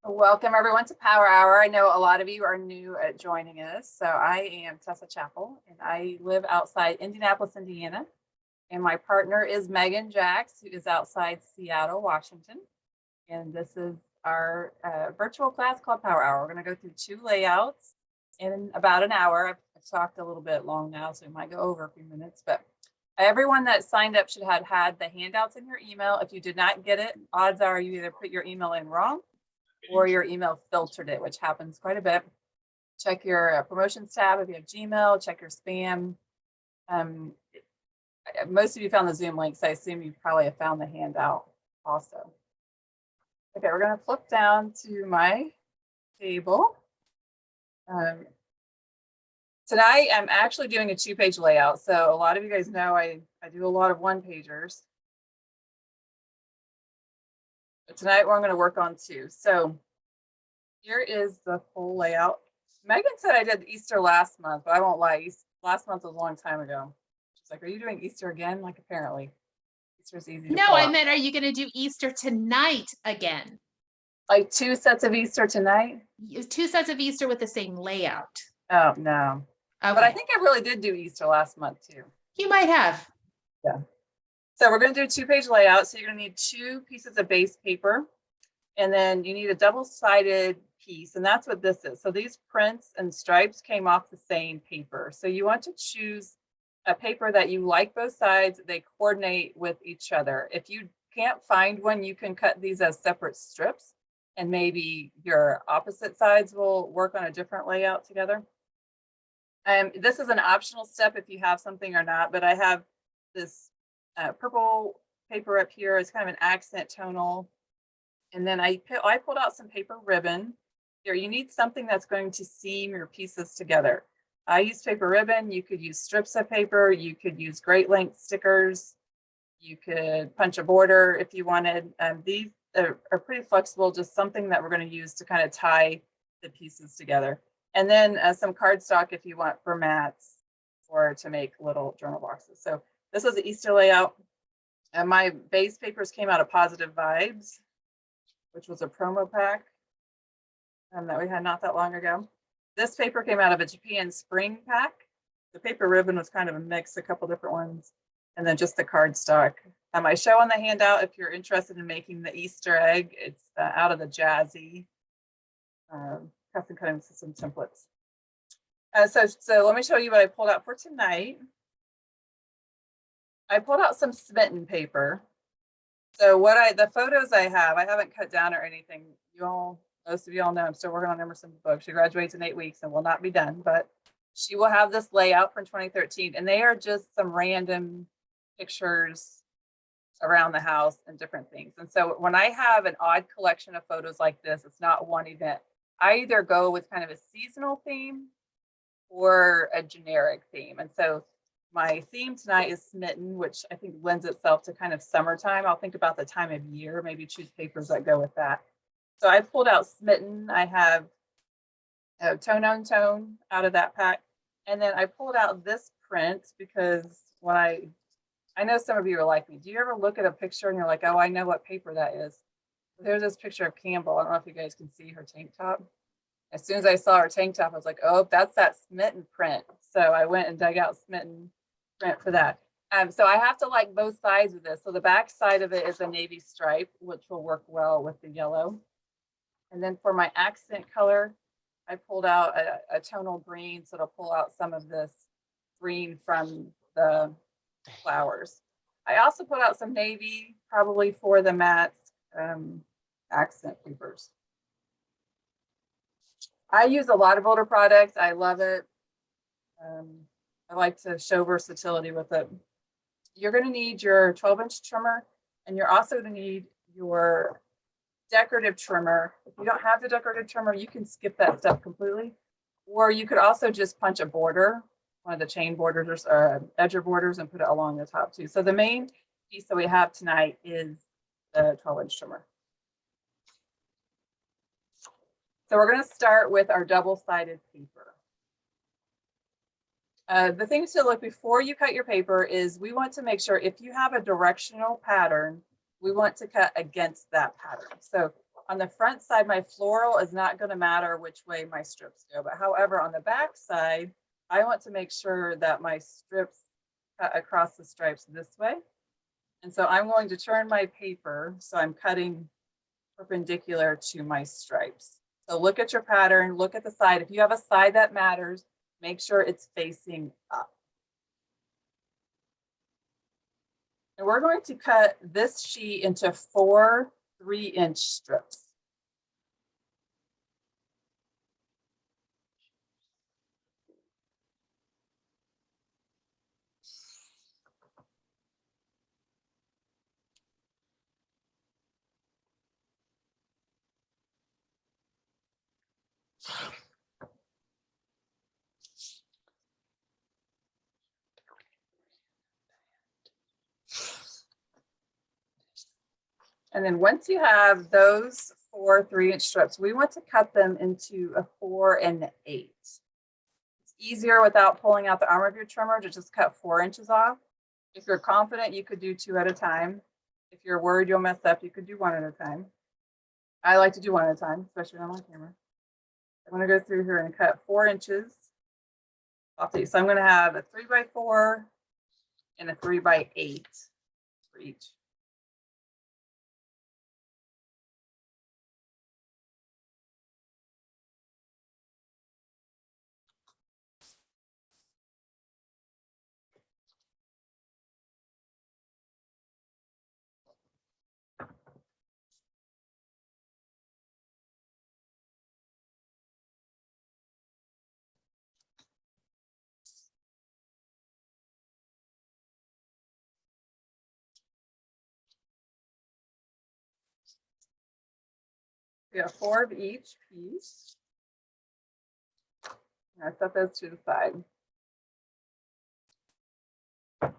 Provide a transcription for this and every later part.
Welcome everyone to Power Hour. I know a lot of you are new at joining us. So I am Tessa Chappell and I live outside Indianapolis, Indiana. And my partner is Meggan Jacks, who is outside Seattle, Washington. And this is our virtual class called Power Hour. We're going to go through 2 layouts in about an hour. I've talked a little bit long now, so we might go over a few minutes, but everyone that signed up should have had the handouts in your email. If you did not get it, odds are you either put your email in wrong or your email filtered it, which happens quite a bit. Check your promotions tab if you have Gmail, check your spam. Most of you found the Zoom link, so I assume you probably have found the handout also. Okay, we're going to flip down to my table. Tonight, I'm actually doing a 2-page layout. So a lot of you guys know I do a lot of 1-pagers. But tonight, we're going to work on 2. So here is the full layout. Meggan said I did Easter last month, but I won't lie. Last month was a long time ago. She's like, are you doing Easter again? Like, apparently. Easter's easy to No, I meant, are you going to do Easter tonight again? Like 2 sets of Easter tonight? 2 sets of Easter with the same layout. Oh, no. Okay. But I think I really did do Easter last month, too. You might have. Yeah. So we're going to do a 2-page layout. So you're going to need 2 pieces of base paper. And then you need a double-sided piece. And that's what this is. So these prints and stripes came off the same paper. So you want to choose a paper that you like both sides. They coordinate with each other. If you can't find one, you can cut these as separate strips. And maybe your opposite sides will work on a different layout together. This is an optional step if you have something or not, but I have this purple paper up here. It's kind of an accent tonal. And then I pulled out some paper ribbon. Here, you need something that's going to seam your pieces together. I use paper ribbon. You could use strips of paper. You could use great length stickers. You could punch a border if you wanted. These are pretty flexible, just something that we're going to use to kind of tie the pieces together. And then some cardstock if you want for mats or to make little journal boxes. So this was the Easter layout. And my base papers came out of Positive Vibes, which was a promo pack that we had not that long ago. This paper came out of a Japan Spring pack. The paper ribbon was kind of a mix, a couple different ones, and then just the cardstock. I show on the handout if you're interested in making the Easter egg. It's out of the Jazzy custom cutting system templates. So let me show you what I pulled out for tonight. I pulled out some smitten paper. So the photos I haven't cut down or anything. Most of you all know I'm still working on Emerson's book. She graduates in 8 weeks and will not be done, but she will have this layout from 2013. And they are just some random pictures around the house and different things. And so when I have an odd collection of photos like this, it's not one event. I either go with kind of a seasonal theme or a generic theme. And so my theme tonight is smitten, which I think lends itself to kind of summertime. I'll think about the time of year, maybe choose papers that go with that. So I pulled out smitten. I have tone on tone out of that pack. And then I pulled out this print because when I know some of you are like me. Do you ever look at a picture and you're like, oh, I know what paper that is? There's this picture of Campbell. I don't know if you guys can see her tank top. As soon as I saw her tank top, I was like, oh, that's that smitten print. So I went and dug out smitten print for that. So I have to like both sides of this. So the back side of it is a navy stripe, which will work well with the yellow. And then for my accent color, I pulled out a tonal green. So it'll pull out some of this green from the flowers. I also put out some navy, probably for the matte accent papers. I use a lot of older products. I love it. I like to show versatility with it. You're going to need your 12-inch trimmer, and you're also going to need your decorative trimmer. If you don't have the decorative trimmer, you can skip that step completely. Or you could also just punch a border, one of the chain borders or edger borders, and put it along the top too. So the main piece that we have tonight is the 12-inch trimmer. So we're going to start with our double-sided paper. The things to look before you cut your paper is we want to make sure if you have a directional pattern, we want to cut against that pattern. So on the front side, my floral is not going to matter which way my strips go. But however, on the back side, I want to make sure that my strips cut across the stripes this way. And so I'm going to turn my paper so I'm cutting perpendicular to my stripes. So look at your pattern, look at the side. If you have a side that matters, make sure it's facing up. And we're going to cut this sheet into 4 3-inch strips. And then once you have those 4 3-inch strips, we want to cut them into a 4 and 8. It's easier without pulling out the arm of your trimmer to just cut 4 inches off. If you're confident, you could do 2 at a time. If you're worried you'll mess up, you could do 1 at a time. I like to do 1 at a time, especially on my camera. I'm going to go through here and cut 4 inches off these. So I'm going to have a 3x4 and a 3x8 for each. We have 4 of each piece. I set those to the side. And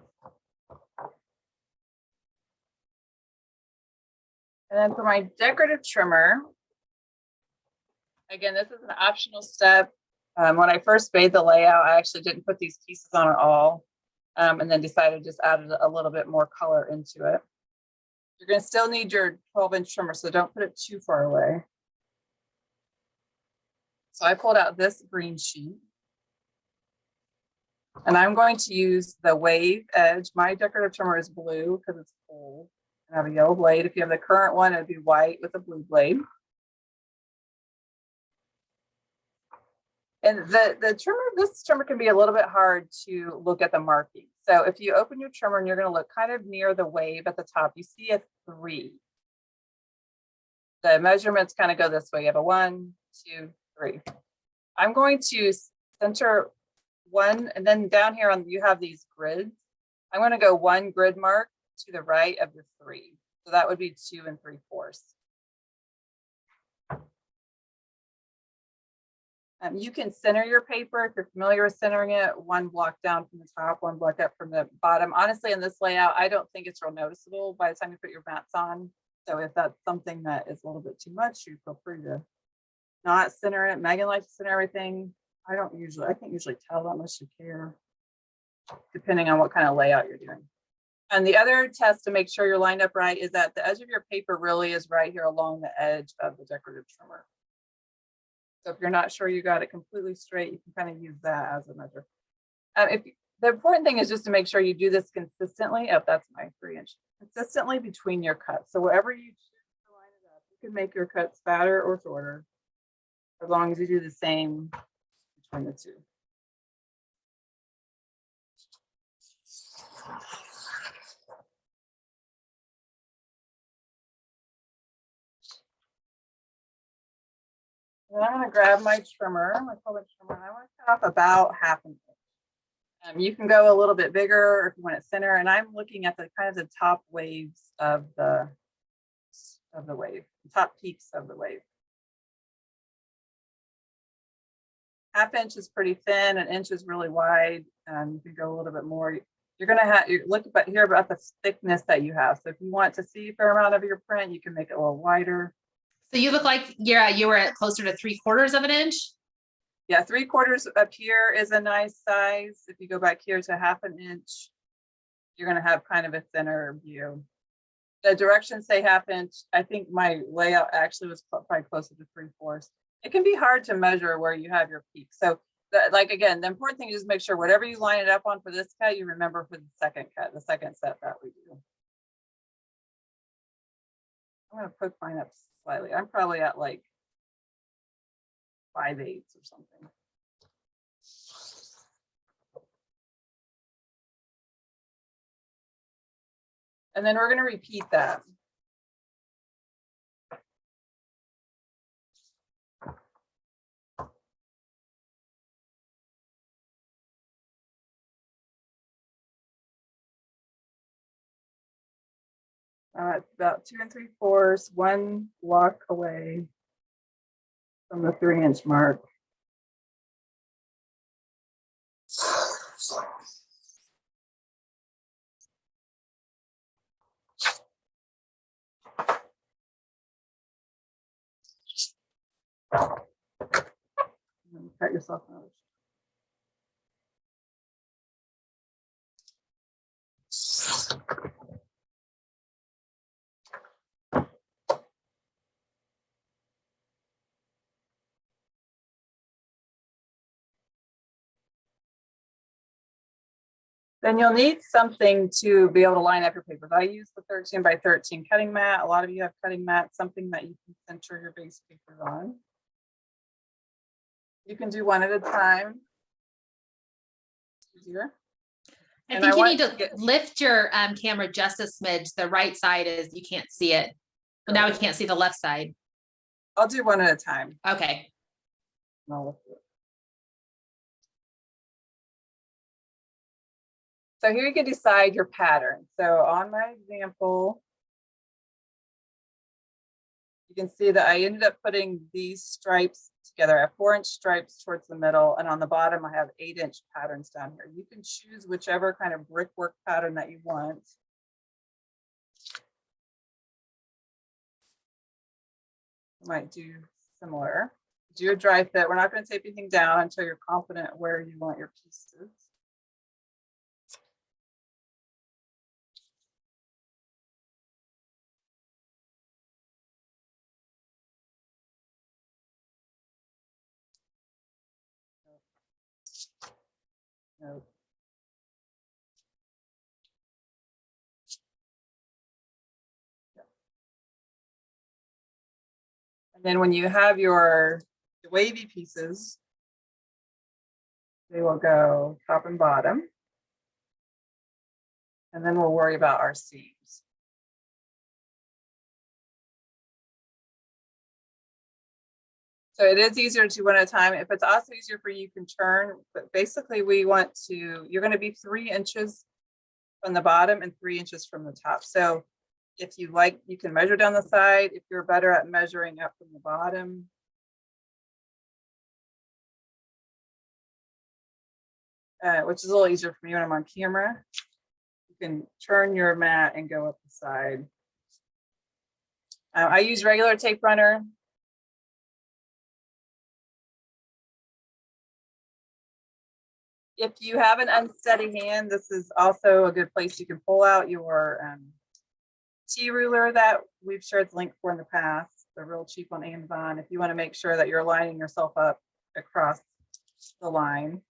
then for my decorative trimmer, again, this is an optional step. When I first made the layout, I actually didn't put these pieces on at all, and then decided to just add a little bit more color into it. You're going to still need your 12-inch trimmer, so don't put it too far away. So I pulled out this green sheet. And I'm going to use the wave edge. My decorative trimmer is blue because it's cold. I have a yellow blade. If you have the current one, it'd be white with a blue blade. And the trimmer, this trimmer can be a little bit hard to look at the marking. So if you open your trimmer and you're going to look kind of near the wave at the top, you see a 3. The measurements kind of go this way. You have a 1, 2, 3. I'm going to center 1, and then down here on you have these grids. I'm going to go 1 grid mark to the right of the 3. So that would be 2 3/4. You can center your paper if you're familiar with centering it, 1 block down from the top, 1 block up from the bottom. Honestly, in this layout, I don't think it's real noticeable by the time you put your mats on. So if that's something that is a little bit too much, you feel free to not center it. Megan likes to center everything. I can't usually tell that much you care, depending on what kind of layout you're doing. And the other test to make sure you're lined up right is that the edge of your paper really is right here along the edge of the decorative trimmer. So if you're not sure you got it completely straight, you can kind of use that as a measure. The important thing is just to make sure you do this consistently. Oh, that's my 3-inch. Consistently between your cuts. So wherever you choose to line it up, you can make your cuts fatter or shorter, as long as you do the same between the two. And I'm going to grab my trimmer, my 12-inch trimmer, and I want to cut off about 1/2 inch. You can go a little bit bigger if you want it center. And I'm looking at the kind of the top waves of the wave, the top peaks of the wave. 1/2 inch is pretty thin, 1 inch is really wide. You can go a little bit more. You're going to have, you look here about the thickness that you have. So if you want to see a fair amount of your print, you can make it a little wider. So you look like you were at closer to 3/4 of an inch. Yeah, 3/4 up here is a nice size. If you go back here to 1/2 inch, you're going to have kind of a thinner view. the directions say 1/2 inch. I think my layout actually was probably closer to 3/4. It can be hard to measure where you have your peak. So like, again, the important thing is just make sure whatever you line it up on for this cut, you remember for the second cut, the second set that we do. I'm gonna poke mine up slightly. I'm probably at like 5/8 or something. And then we're gonna repeat that. It's about 2 3/4, 1 block away from the 3-inch mark. Cut yourself out. Then you'll need something to be able to line up your papers. I use the 13 by 13 cutting mat. A lot of you have cutting mat, something that you can center your base papers on. You can do one at a time. Easier. I think you need to lift your camera just a smidge. The right side is, you can't see it. But now we can't see the left side. I'll do one at a time. Okay. So here you can decide your pattern. So on my example, you can see that I ended up putting these stripes together. I have 4-inch stripes towards the middle, and on the bottom I have 8-inch patterns down here. You can choose whichever kind of brickwork pattern that you want. You might do similar. Do a dry fit. We're not going to tape anything down until you're confident where you want your pieces. Nope. And then when you have your wavy pieces, they will go top and bottom. And then we'll worry about our seams. So it is easier to do one at a time. If it's also easier for you, you can turn, but basically we want to, you're going to be 3 inches from the bottom and 3 inches from the top. So if you like, you can measure down the side. If you're better at measuring up from the bottom, which is a little easier for me when I'm on camera, you can turn your mat and go up the side. I use regular tape runner. If you have an unsteady hand, this is also a good place. You can pull out your T-ruler that we've shared the link for in the past. They're real cheap on Amazon if you want to make sure that you're lining yourself up across the line.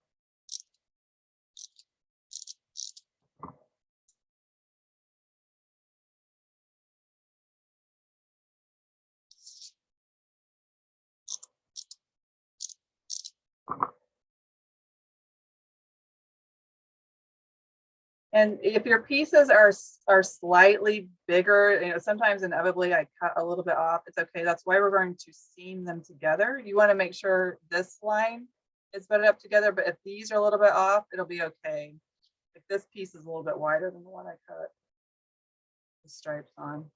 And if your pieces are slightly bigger, you know, sometimes inevitably I cut a little bit off. It's okay. That's why we're going to seam them together. You want to make sure this line is butted up together, but if these are a little bit off, it'll be okay. If this piece is a little bit wider than the one I cut the stripes on.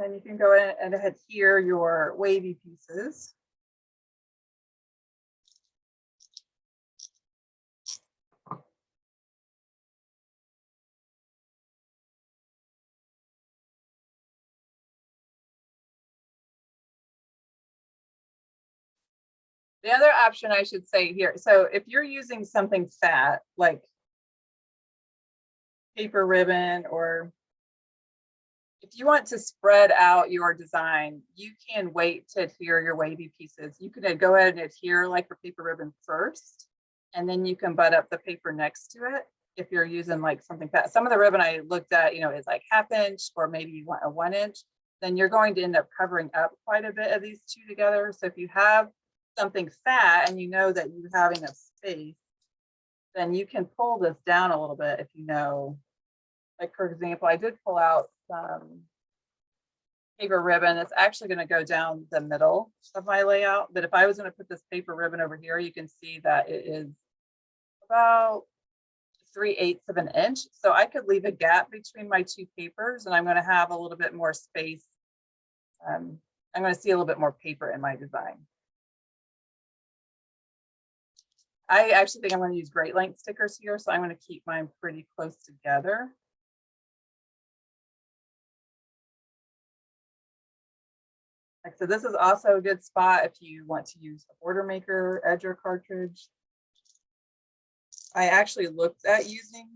And you can go in and adhere your wavy pieces. The other option I should say here, so if you're using something fat, like paper ribbon, or if you want to spread out your design, you can wait to adhere your wavy pieces. You can go ahead and adhere like your paper ribbon first, and then you can butt up the paper next to it. If you're using like something fat, some of the ribbon I looked at, you know, is like 1/2 inch or maybe you want a 1 inch, then you're going to end up covering up quite a bit of these two together. So if you have something fat and you know that you have enough space, then you can pull this down a little bit if you know, like for example, I did pull out some paper ribbon. It's actually going to go down the middle of my layout. But if I was going to put this paper ribbon over here, you can see that it is about 3/8 of an inch. So I could leave a gap between my two papers and I'm going to have a little bit more space. I'm going to see a little bit more paper in my design. I actually think I'm going to use great length stickers here, so I'm going to keep mine pretty close together. Like, so this is also a good spot if you want to use a border maker, edger cartridge. I actually looked at using,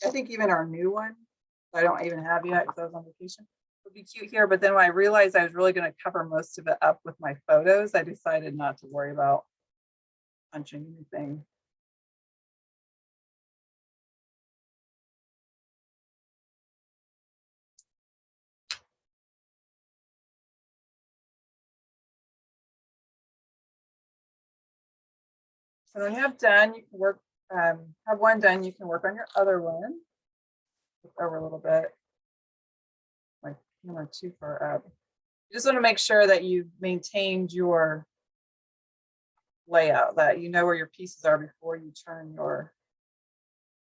I think even our new one, I don't even have yet because I was on vacation, would be cute here. But then when I realized I was really going to cover most of it up with my photos, I decided not to worry about punching anything. So when you have done, you can work, have one done, you can work on your other one. Look over a little bit. My camera too far up. You just want to make sure that you've maintained your layout, that you know where your pieces are before you turn your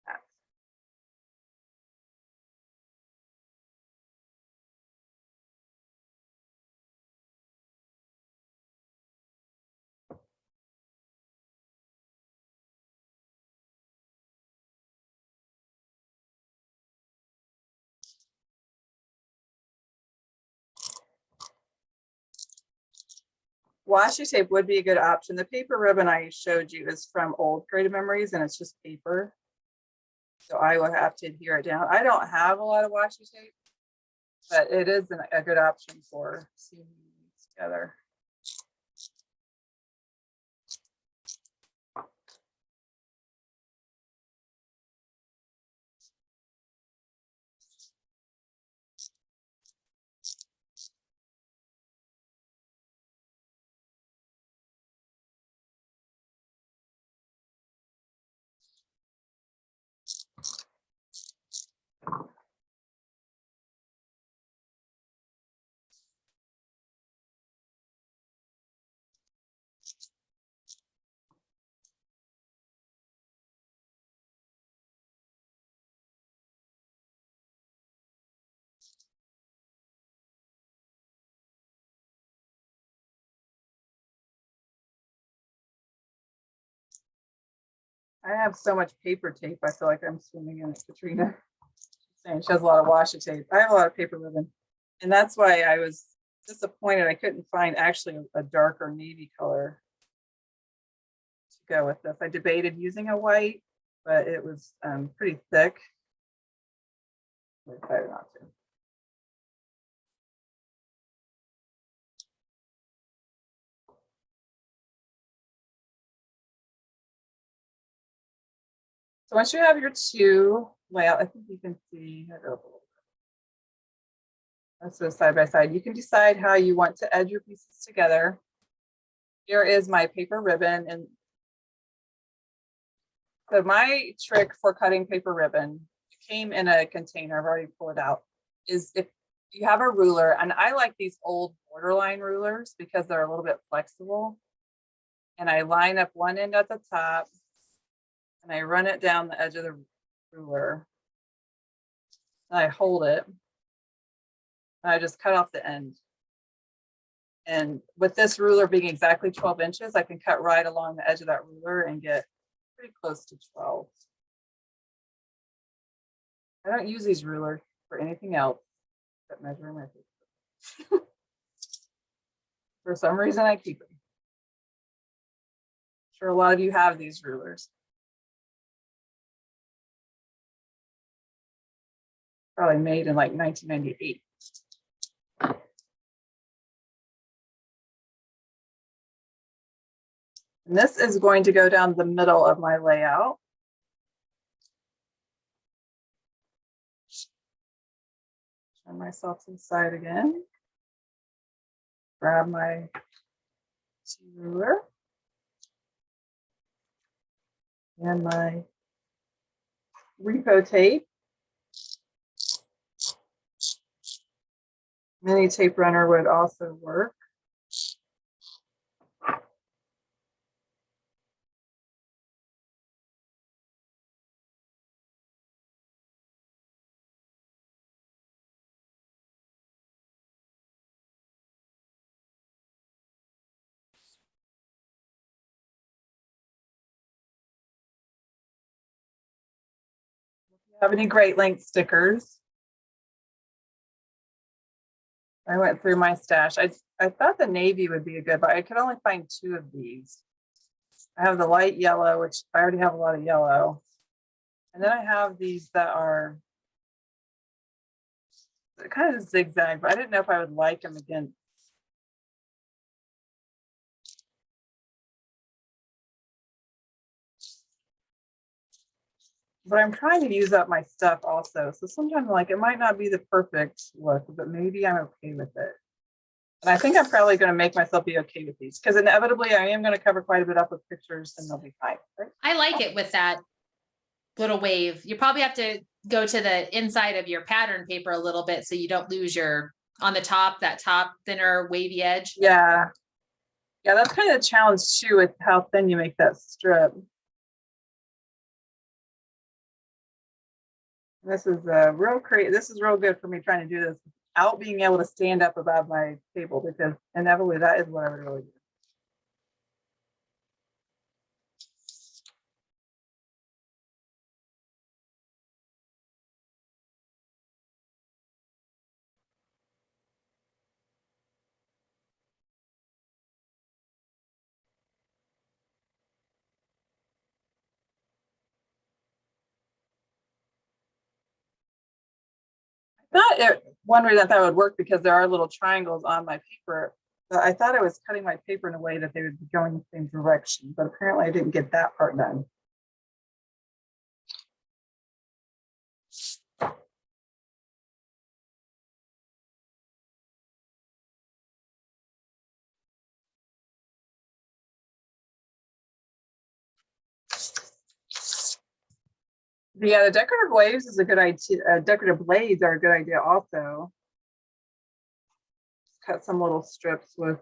hat. Washi tape would be a good option. The paper ribbon I showed you is from old Creative Memories and it's just paper. So I will have to adhere it down. I don't have a lot of washi tape, but it is a good option for seeing these together. I have so much paper tape. I feel like I'm swimming in it, Katrina. Saying she has a lot of washi tape. I have a lot of paper ribbon. And that's why I was disappointed. I couldn't find actually a darker navy color to go with this. I debated using a white, but it was pretty thick. I decided not to. So once you have your two layout, I think you can see that's so side by side. You can decide how you want to edge your pieces together. Here is my paper ribbon. And so my trick for cutting paper ribbon, it came in a container, I've already pulled it out, is if you have a ruler, and I like these old borderline rulers because they're a little bit flexible. And I line up one end at the top and I run it down the edge of the ruler. And I hold it. I just cut off the end. And with this ruler being exactly 12 inches, I can cut right along the edge of that ruler and get pretty close to 12. I don't use these rulers for anything else but measuring my paper. For some reason, I keep them. I'm sure a lot of you have these rulers. Probably made in like 1998. And this is going to go down the middle of my layout. Turn myself to the side again. Grab my ruler and my repo tape. Mini tape runner would also work. Have any Great Length stickers? I went through my stash. I thought the navy would be a good, but I could only find 2 of these. I have the light yellow, which I already have a lot of yellow. And then I have these that are kind of zigzag, but I didn't know if I would like them again. But I'm trying to use up my stuff also. So sometimes like it might not be the perfect look, but maybe I'm okay with it. And I think I'm probably going to make myself be okay with these because inevitably I am going to cover quite a bit up with pictures and they'll be fine. Right? I like it with that little wave. You probably have to go to the inside of your pattern paper a little bit so you don't lose your, on the top, that top thinner wavy edge. Yeah. Yeah, that's kind of a challenge too with how thin you make that strip. This is this is real good for me trying to do this without being able to stand up above my table because inevitably that is what I would really do. One reason that would work because there are little triangles on my paper. But I thought I was cutting my paper in a way that they would be going the same direction, but apparently I didn't get that part done. Yeah, the decorative waves is a good idea. Decorative blades are a good idea also. Cut some little strips with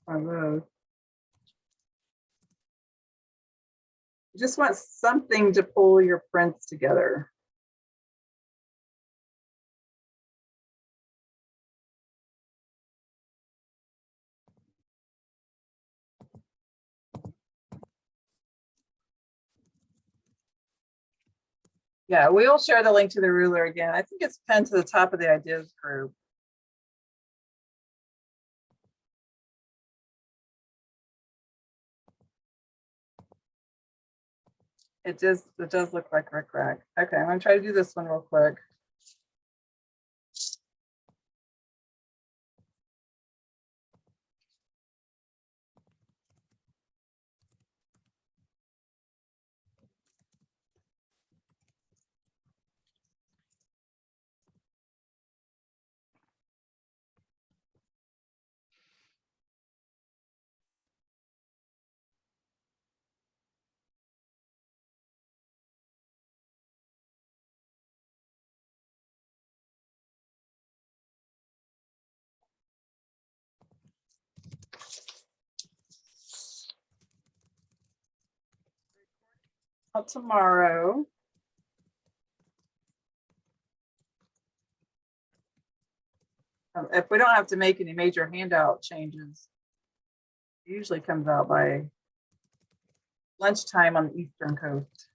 one of those. You just want something to pull your prints together. Yeah, we'll share the link to the ruler again. I think it's pinned to the top of the ideas group. It does look like rickrack. Okay, I'm gonna try to do this one real quick. Tomorrow. If we don't have to make any major handout changes, it usually comes out by lunchtime on the Eastern Coast.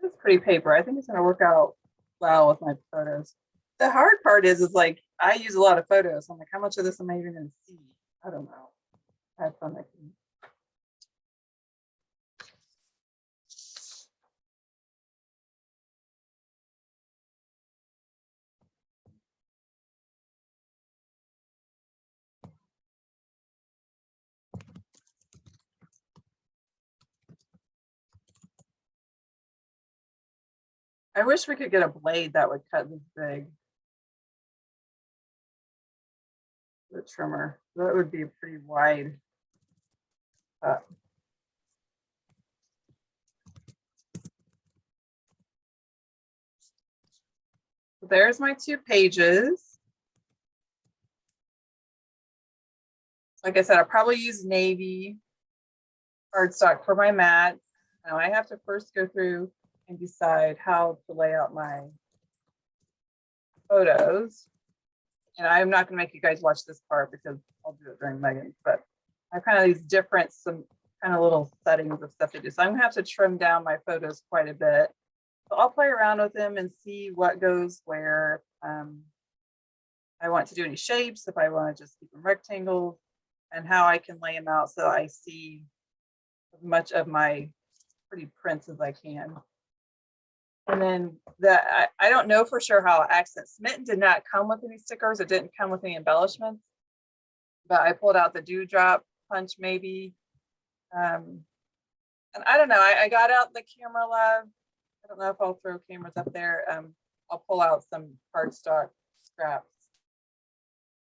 It's pretty paper. I think it's going to work out well with my photos. The hard part is like, I use a lot of photos. I'm like, how much of this am I even going to see? I don't know. I have fun making. I wish we could get a blade that would cut this big. The trimmer. That would be a pretty wide cut. So there's my 2 pages. Like I said, I'll probably use navy cardstock for my mat. Now I have to first go through and decide how to lay out my photos. And I'm not going to make you guys watch this part because I'll do it during Meggan's, but I have kind of these different, some kind of little settings of stuff to do. So I'm gonna have to trim down my photos quite a bit. So I'll play around with them and see what goes where. I want to do any shapes, if I want to just keep them rectangles, and how I can lay them out so I see as much of my pretty prints as I can. And then I don't know for sure how Accent Smitten did not come with any stickers. It didn't come with any embellishments, but I pulled out the dewdrop punch maybe. And I don't know, I got out the Camera Love. I don't know if I'll throw cameras up there. I'll pull out some cardstock scraps.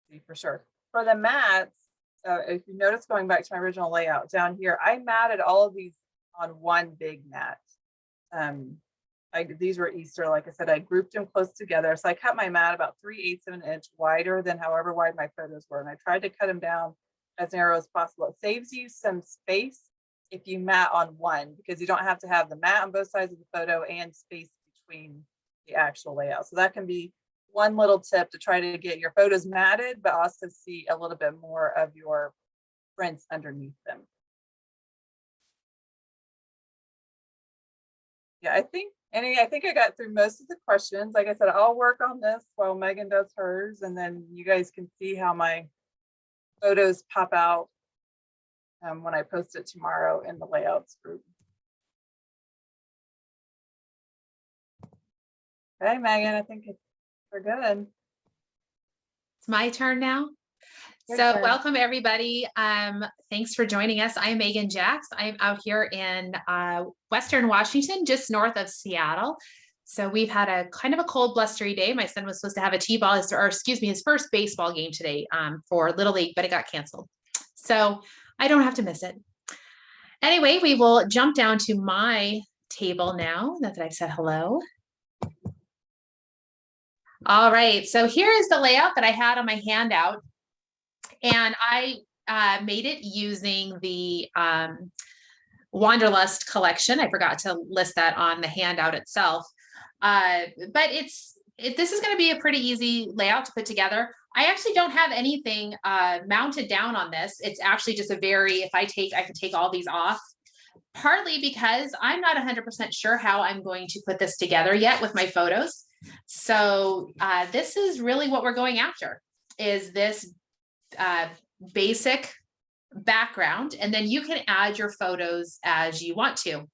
See for sure. For the mats, if you notice, going back to my original layout down here, I matted all of these on one big mat. These were Easter, like I said, I grouped them close together. So I cut my mat about 3/8 of an inch wider than however wide my photos were. And I tried to cut them down as narrow as possible. It saves you some space if you mat on one, because you don't have to have the mat on both sides of the photo and space between the actual layout. So that can be one little tip to try to get your photos matted, but also see a little bit more of your prints underneath them. Yeah, I think I got through most of the questions. Like I said, I'll work on this while Meggan does hers, and then you guys can see how my photos pop out when I post it tomorrow in the layouts group. Okay, Meggan, I think we're good. It's my turn now. Your So turn. welcome everybody. Thanks for joining us. I'm Meggan Jax. I'm out here in Western Washington, just north of Seattle. So we've had a kind of a cold, blustery day. My son was supposed to have a t-ball, or excuse me, his first baseball game today for Little League, but it got canceled. So I don't have to miss it. Anyway, we will jump down to my table now that I've said hello. All right, so here is the layout that I had on my handout. And I made it using the Wanderlust collection. I forgot to list that on the handout itself. But this is going to be a pretty easy layout to put together. I actually don't have anything mounted down on this. It's actually just a very, I can take all these off, partly because I'm not 100% sure how I'm going to put this together yet with my photos. So this is really what we're going after, is this basic background, and then you can add your photos as you want to.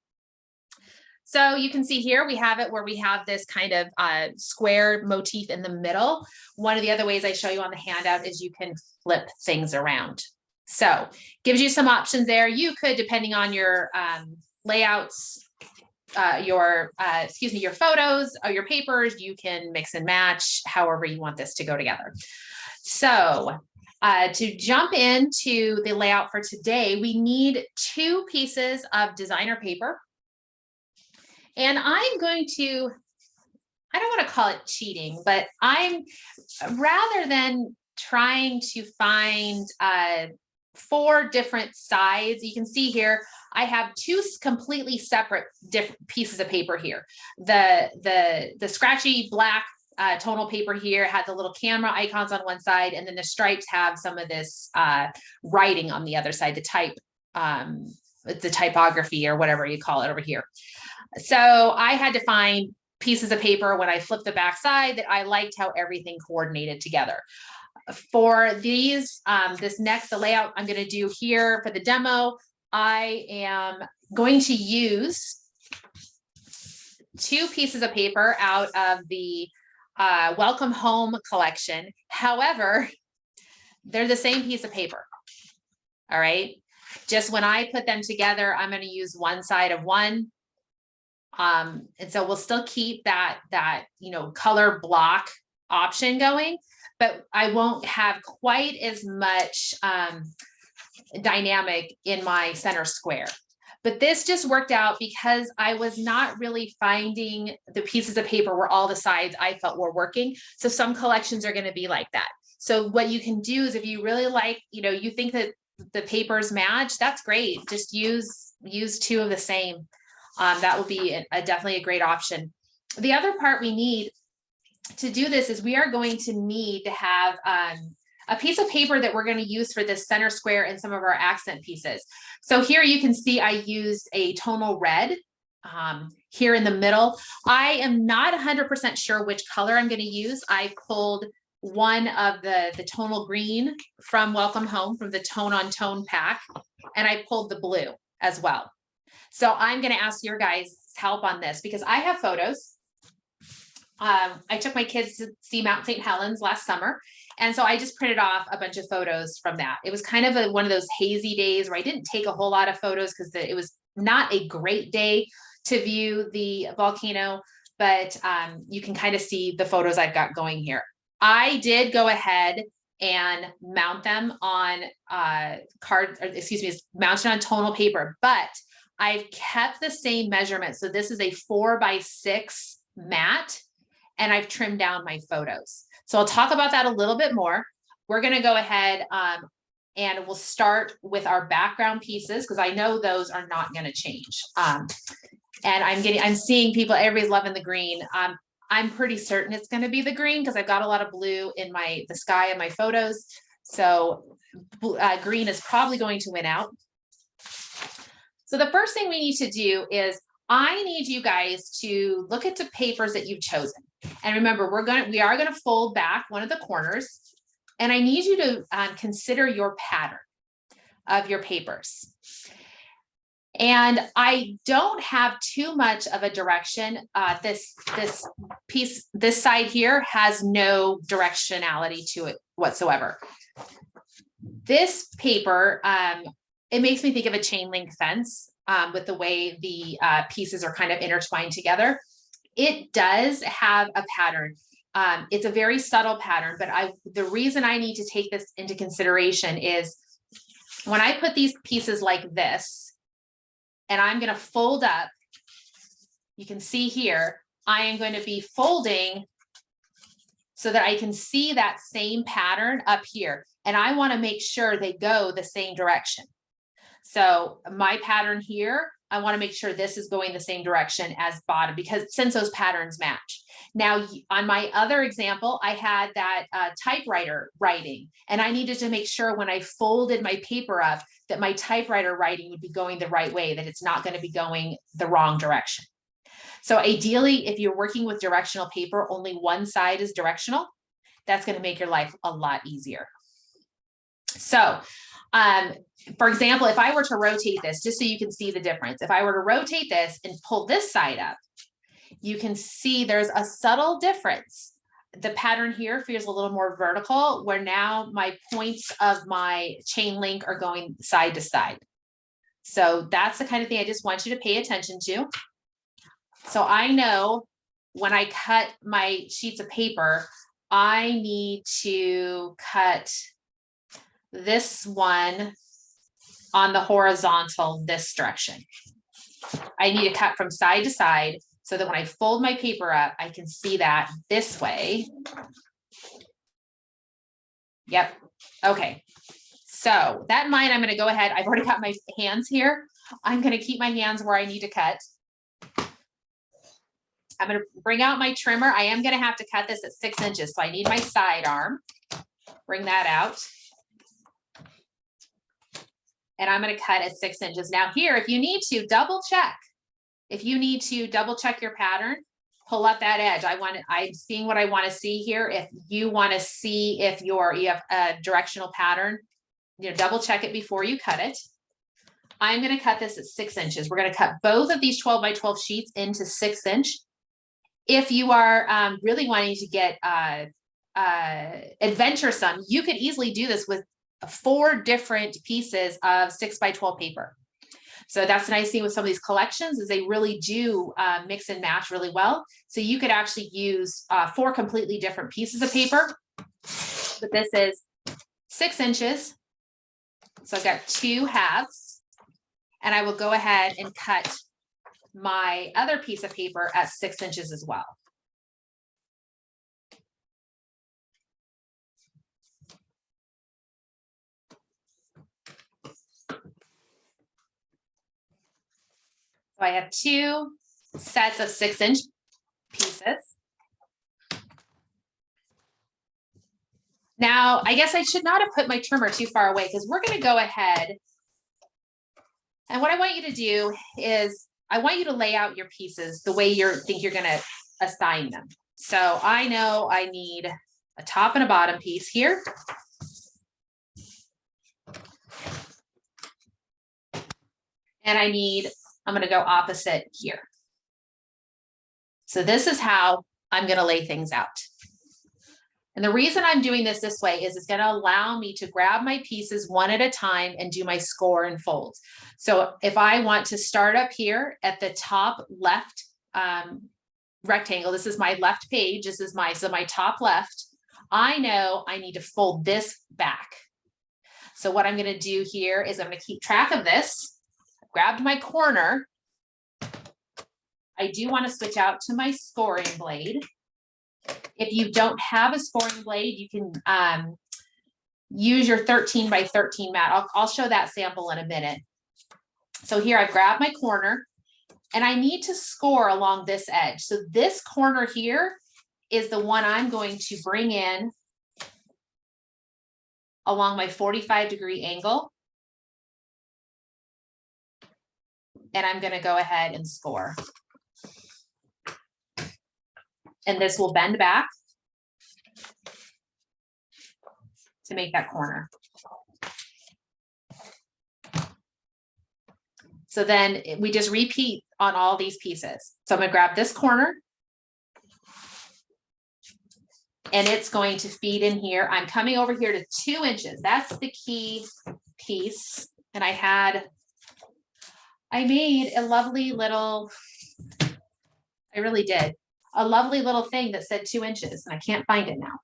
So you can see here we have it where we have this kind of square motif in the middle. One of the other ways I show you on the handout is you can flip things around. So gives you some options there. You could, depending on your layouts, your photos or your papers, you can mix and match however you want this to go together. So to jump into the layout for today, we need 2 pieces of designer paper. And I'm going to, I don't want to call it cheating, but I'm, rather than trying to find 4 different sides, you can see here, I have 2 completely separate different pieces of paper here. The scratchy black tonal paper here. It had the little camera icons on one side, and then the stripes have some of this writing on the other side, the typography or whatever you call it over here. So I had to find pieces of paper when I flipped the back side that I liked how everything coordinated together. For these, the layout I'm going to do here for the demo, I am going to use 2 pieces of paper out of the Welcome Home collection. However, they're the same piece of paper. All right. Just when I put them together, I'm going to use one side of one. And so we'll still keep that, color block option going, but I won't have quite as much dynamic in my center square. But this just worked out because I was not really finding the pieces of paper where all the sides I felt were working. So some collections are going to be like that. So what you can do is, if you really like, you think that the papers match, that's great. Just use 2 of the same. That will be definitely a great option. The other part we need to do this is we are going to need to have a piece of paper that we're going to use for this center square and some of our accent pieces. So here you can see I used a tonal red here in the middle. I am not 100% sure which color I'm going to use. I pulled one of the tonal green from Welcome Home, from the Tone on Tone pack, and I pulled the blue as well. So I'm going to ask your guys' help on this because I have photos. I took my kids to see Mount St. Helens last summer. And so I just printed off a bunch of photos from that. It was kind of one of those hazy days where I didn't take a whole lot of photos because it was not a great day to view the volcano, but you can kind of see the photos I've got going here. I did go ahead and mount them on mounted on tonal paper, but I've kept the same measurement. So this is a 4x6 mat, and I've trimmed down my photos. So I'll talk about that a little bit more. We're going to go ahead and we'll start with our background pieces because I know those are not going to change. And I'm seeing people, everybody's loving the green. I'm pretty certain it's going to be the green because I've got a lot of blue in the sky in my photos. So green is probably going to win out. So the first thing we need to do is I need you guys to look at the papers that you've chosen. And remember, we are going to fold back one of the corners, and I need you to consider your pattern of your papers. And I don't have too much of a direction. This piece, this side here has no directionality to it whatsoever. This paper, it makes me think of a chain link fence with the way the pieces are kind of intertwined together. It does have a pattern. It's a very subtle pattern, but the reason I need to take this into consideration is when I put these pieces like this, and I'm going to fold up, you can see here, I am going to be folding so that I can see that same pattern up here. And I want to make sure they go the same direction. So my pattern here, I want to make sure this is going the same direction as bottom, because since those patterns match. Now on my other example, I had that typewriter writing, and I needed to make sure when I folded my paper up that my typewriter writing would be going the right way, that it's not going to be going the wrong direction. So ideally, if you're working with directional paper, only one side is directional. That's going to make your life a lot easier. So for example, if I were to rotate this, just so you can see the difference, if I were to rotate this and pull this side up, you can see there's a subtle difference. The pattern here feels a little more vertical, where now my points of my chain link are going side to side. So that's the kind of thing I just want you to pay attention to. So I know when I cut my sheets of paper, I need to cut this one on the horizontal this direction. I need to cut from side to side so that when I fold my paper up, I can see that this way. Yep. Okay. So that in mind, I'm going to go ahead. I've already got my hands here. I'm going to keep my hands where I need to cut. I'm going to bring out my trimmer. I am going to have to cut this at 6 inches. So I need my side arm. Bring that out. And I'm going to cut at 6 inches. Now here, if you need to double check, your pattern, pull up that edge. I'm seeing what I want to see here. If you want to see if you have a directional pattern, double check it before you cut it. I'm going to cut this at 6 inches. We're going to cut both of these 12 by 12 sheets into 6 inch. If you are really wanting to get adventuresome, you could easily do this with 4 different pieces of 6 by 12 paper. So that's the nice thing with some of these collections is they really do mix and match really well. So you could actually use 4 completely different pieces of paper, but this is 6 inches. So I've got 2 halves, and I will go ahead and cut my other piece of paper at 6 inches as well. So I have 2 sets of 6 inch pieces. Now, I guess I should not have put my trimmer too far away because we're going to go ahead. And what I want you to do is I want you to lay out your pieces the way you think you're going to assign them. So I know I need a top and a bottom piece here. And I'm going to go opposite here. So this is how I'm going to lay things out. And the reason I'm doing this way is it's going to allow me to grab my pieces one at a time and do my score and folds. So if I want to start up here at the top left rectangle, this is my left page. This is my top left. I know I need to fold this back. So what I'm going to do here is I'm going to keep track of this. Grabbed my corner. I do want to switch out to my scoring blade. If you don't have a scoring blade, you can use your 13 by 13 mat. I'll show that sample in a minute. So here I've grabbed my corner and I need to score along this edge. So this corner here is the one I'm going to bring in along my 45-degree angle. And I'm going to go ahead and score. And this will bend back to make that corner. So then we just repeat on all these pieces. So I'm going to grab this corner and it's going to feed in here. I'm coming over here to 2 inches. That's the key piece. And I made a lovely little, I really did, a lovely little thing that said 2 inches, and I can't find it now.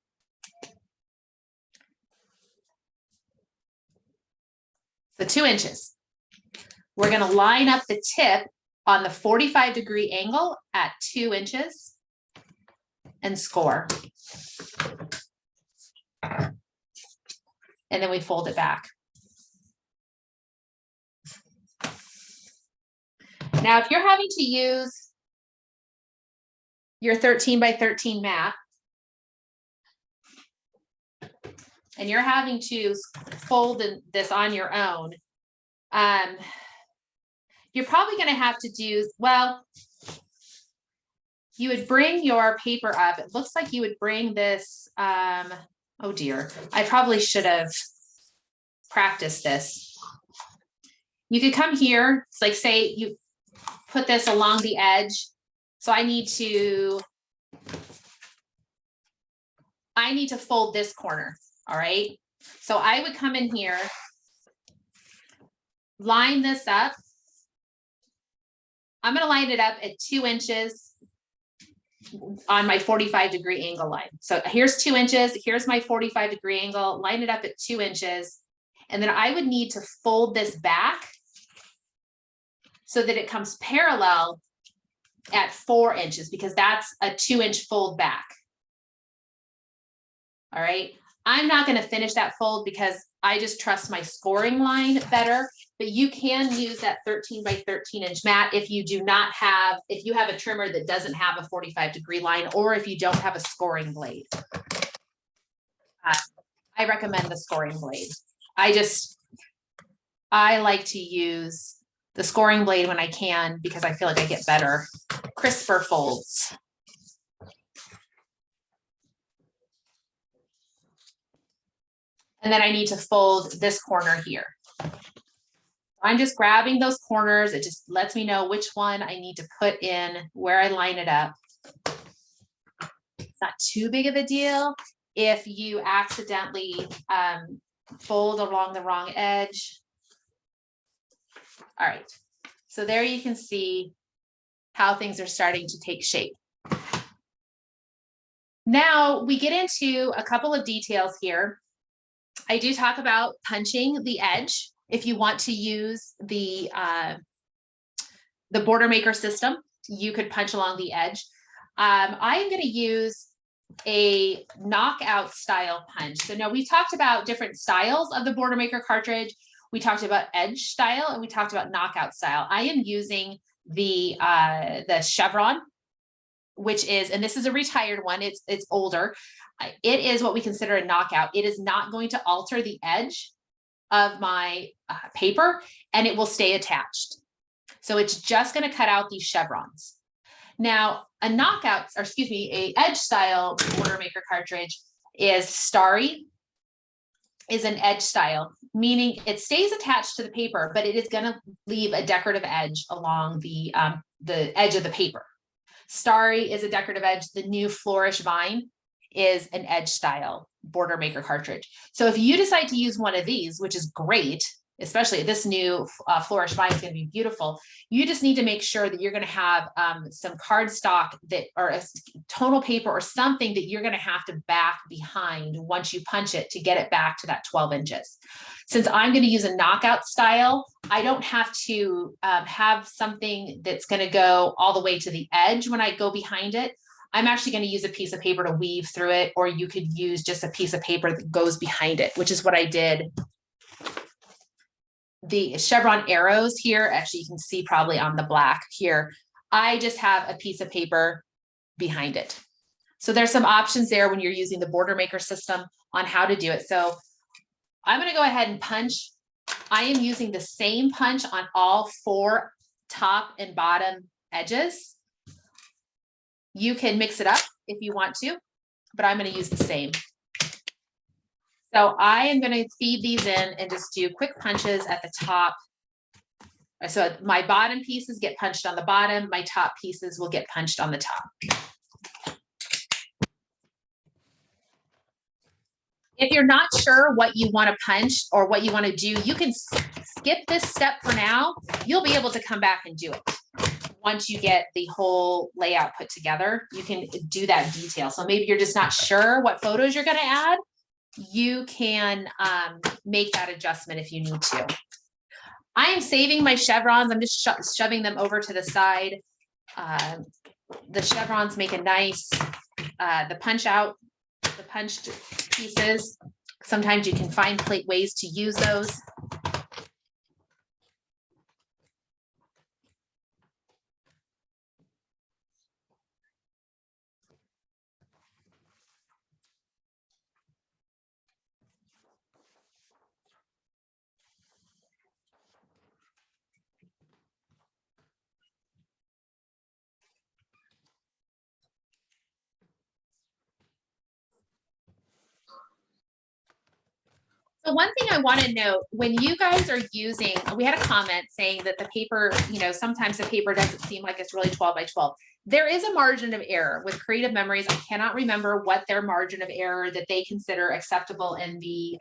So 2 inches. We're going to line up the tip on the 45-degree angle at 2 inches and score. And then we fold it back. Now, if you're having to use your 13 by 13 mat and you're having to fold this on your own, you're probably going to have to do, well, you would bring your paper up. It looks like you would bring this, oh dear, I probably should have practiced this. You could come here, it's like say you put this along the edge. So I need to fold this corner, all right? So I would come in here, line this up. I'm going to line it up at 2 inches on my 45-degree angle line. So here's 2 inches. Here's my 45-degree angle. Line it up at 2 inches. And then I would need to fold this back so that it comes parallel at 4 inches, because that's a 2 inch fold back. All right. I'm not going to finish that fold because I just trust my scoring line better, but you can use that 13 by 13 inch mat if you do not have, if you have a trimmer that doesn't have a 45-degree line, or if you don't have a scoring blade. I recommend the scoring blade. I like to use the scoring blade when I can because I feel like I get better, crisper folds. And then I need to fold this corner here. I'm just grabbing those corners. It just lets me know which one I need to put in, where I line it up. It's not too big of a deal if you accidentally fold along the wrong edge. All right, so there you can see how things are starting to take shape. Now we get into a couple of details here. I do talk about punching the edge. If you want to use the border maker system, you could punch along the edge. I am going to use a knockout style punch. So now we've talked about different styles of the border maker cartridge. We talked about edge style and we talked about knockout style. I am using the chevron, which is, and this is a retired one. It's older. It is what we consider a knockout. It is not going to alter the edge of my paper, and it will stay attached. So it's just going to cut out these chevrons. Now, a knockout, or excuse me, a edge style border maker cartridge is starry, is an edge style, meaning it stays attached to the paper, but it is going to leave a decorative edge along the edge of the paper. Starry is a decorative edge. The new Flourish Vine is an edge style border maker cartridge. So if you decide to use one of these, which is great, especially this new Flourish Vine is going to be beautiful, you just need to make sure that you're going to have some cardstock that, or a tonal paper or something that you're going to have to back behind once you punch it to get it back to that 12 inches. Since I'm going to use a knockout style, I don't have to have something that's going to go all the way to the edge when I go behind it. I'm actually going to use a piece of paper to weave through it, or you could use just a piece of paper that goes behind it, which is what I did. The chevron arrows here, actually you can see probably on the black here, I just have a piece of paper behind it. So there's some options there when you're using the border maker system on how to do it. So I'm going to go ahead and punch. I am using the same punch on all 4 top and bottom edges. You can mix it up if you want to, but I'm going to use the same. So I am going to feed these in and just do quick punches at the top. So my bottom pieces get punched on the bottom. My top pieces will get punched on the top. If you're not sure what you want to punch or what you want to do, you can skip this step for now. You'll be able to come back and do it. Once you get the whole layout put together, you can do that detail. So maybe you're just not sure what photos you're going to add. You can make that adjustment if you need to. I am saving my chevrons. I'm just shoving them over to the side. The chevrons make a nice, the punched pieces. Sometimes you can find ways to use those. So one thing I want to note, when you guys are using, we had a comment saying that the paper, you know, sometimes the paper doesn't seem like it's really 12 by 12. There is a margin of error with Creative Memories. I cannot remember what their margin of error that they consider acceptable in the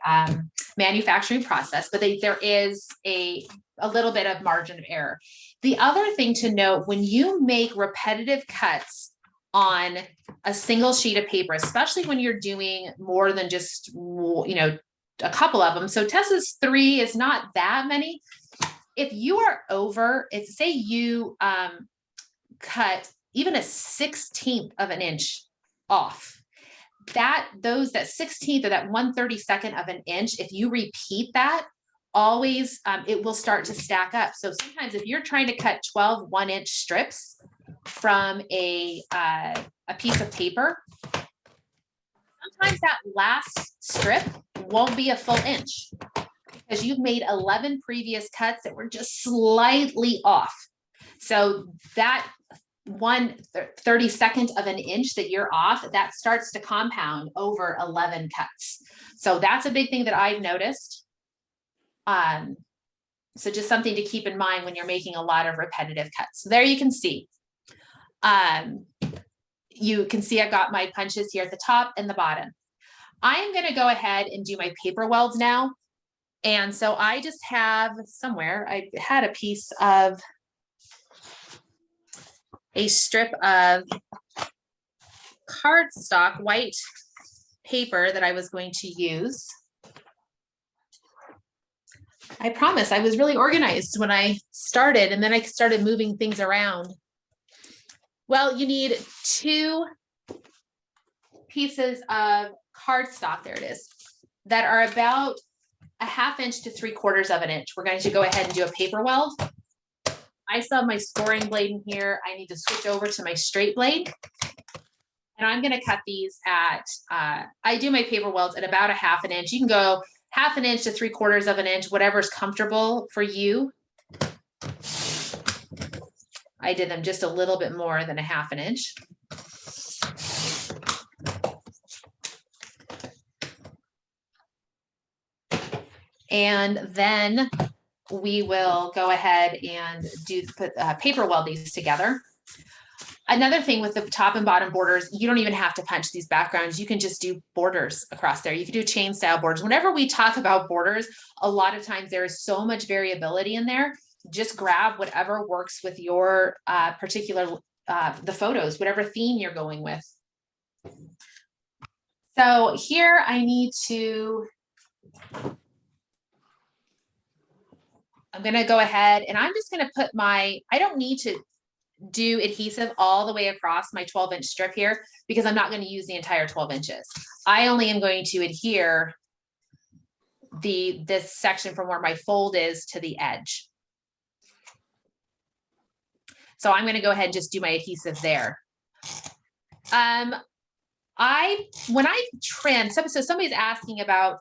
manufacturing process, but there is a little bit of margin of error. The other thing to note, when you make repetitive cuts on a single sheet of paper, especially when you're doing more than just, you know, a couple of them. So Tessa's 3 is not that many. If you are over, if say you cut even a 1/16 of an inch off, that 16th or that 1/32 of an inch, if you repeat that, always, it will start to stack up. So sometimes if you're trying to cut 12 1-inch strips from a piece of paper, sometimes that last strip won't be a full inch because you've made 11 previous cuts that were just slightly off. So that 1/32 of an inch that you're off, that starts to compound over 11 cuts. So that's a big thing that I've noticed. So just something to keep in mind when you're making a lot of repetitive cuts. So there you can see. You can see I got my punches here at the top and the bottom. I am going to go ahead and do my paper welds now. And so I just have somewhere, I had a piece of a strip of cardstock white paper that I was going to use. I promise I was really organized when I started, and then I started moving things around. Well, you need 2 pieces of cardstock, there it is, that are about a 1/2 inch to 3/4 of an inch. We're going to go ahead and do a paper weld. I still have my scoring blade in here. I need to switch over to my straight blade. And I'm going to cut these at, I do my paper welds at about a 1/2 inch. You can go 1/2 inch to 3/4 of an inch, whatever's comfortable for you. I did them just a little bit more than a 1/2 inch. And then we will go ahead and put paper weld these together. Another thing with the top and bottom borders, you don't even have to punch these backgrounds. You can just do borders across there. You can do chain style borders. Whenever we talk about borders, a lot of times there is so much variability in there. Just grab whatever works with your particular, the photos, whatever theme you're going with. So here I need to, I'm going to go ahead and I'm just going to put I don't need to do adhesive all the way across my 12-inch strip here because I'm not going to use the entire 12 inches. I only am going to adhere this section from where my fold is to the edge. So I'm going to go ahead and just do my adhesive there. When I trim, so somebody's asking about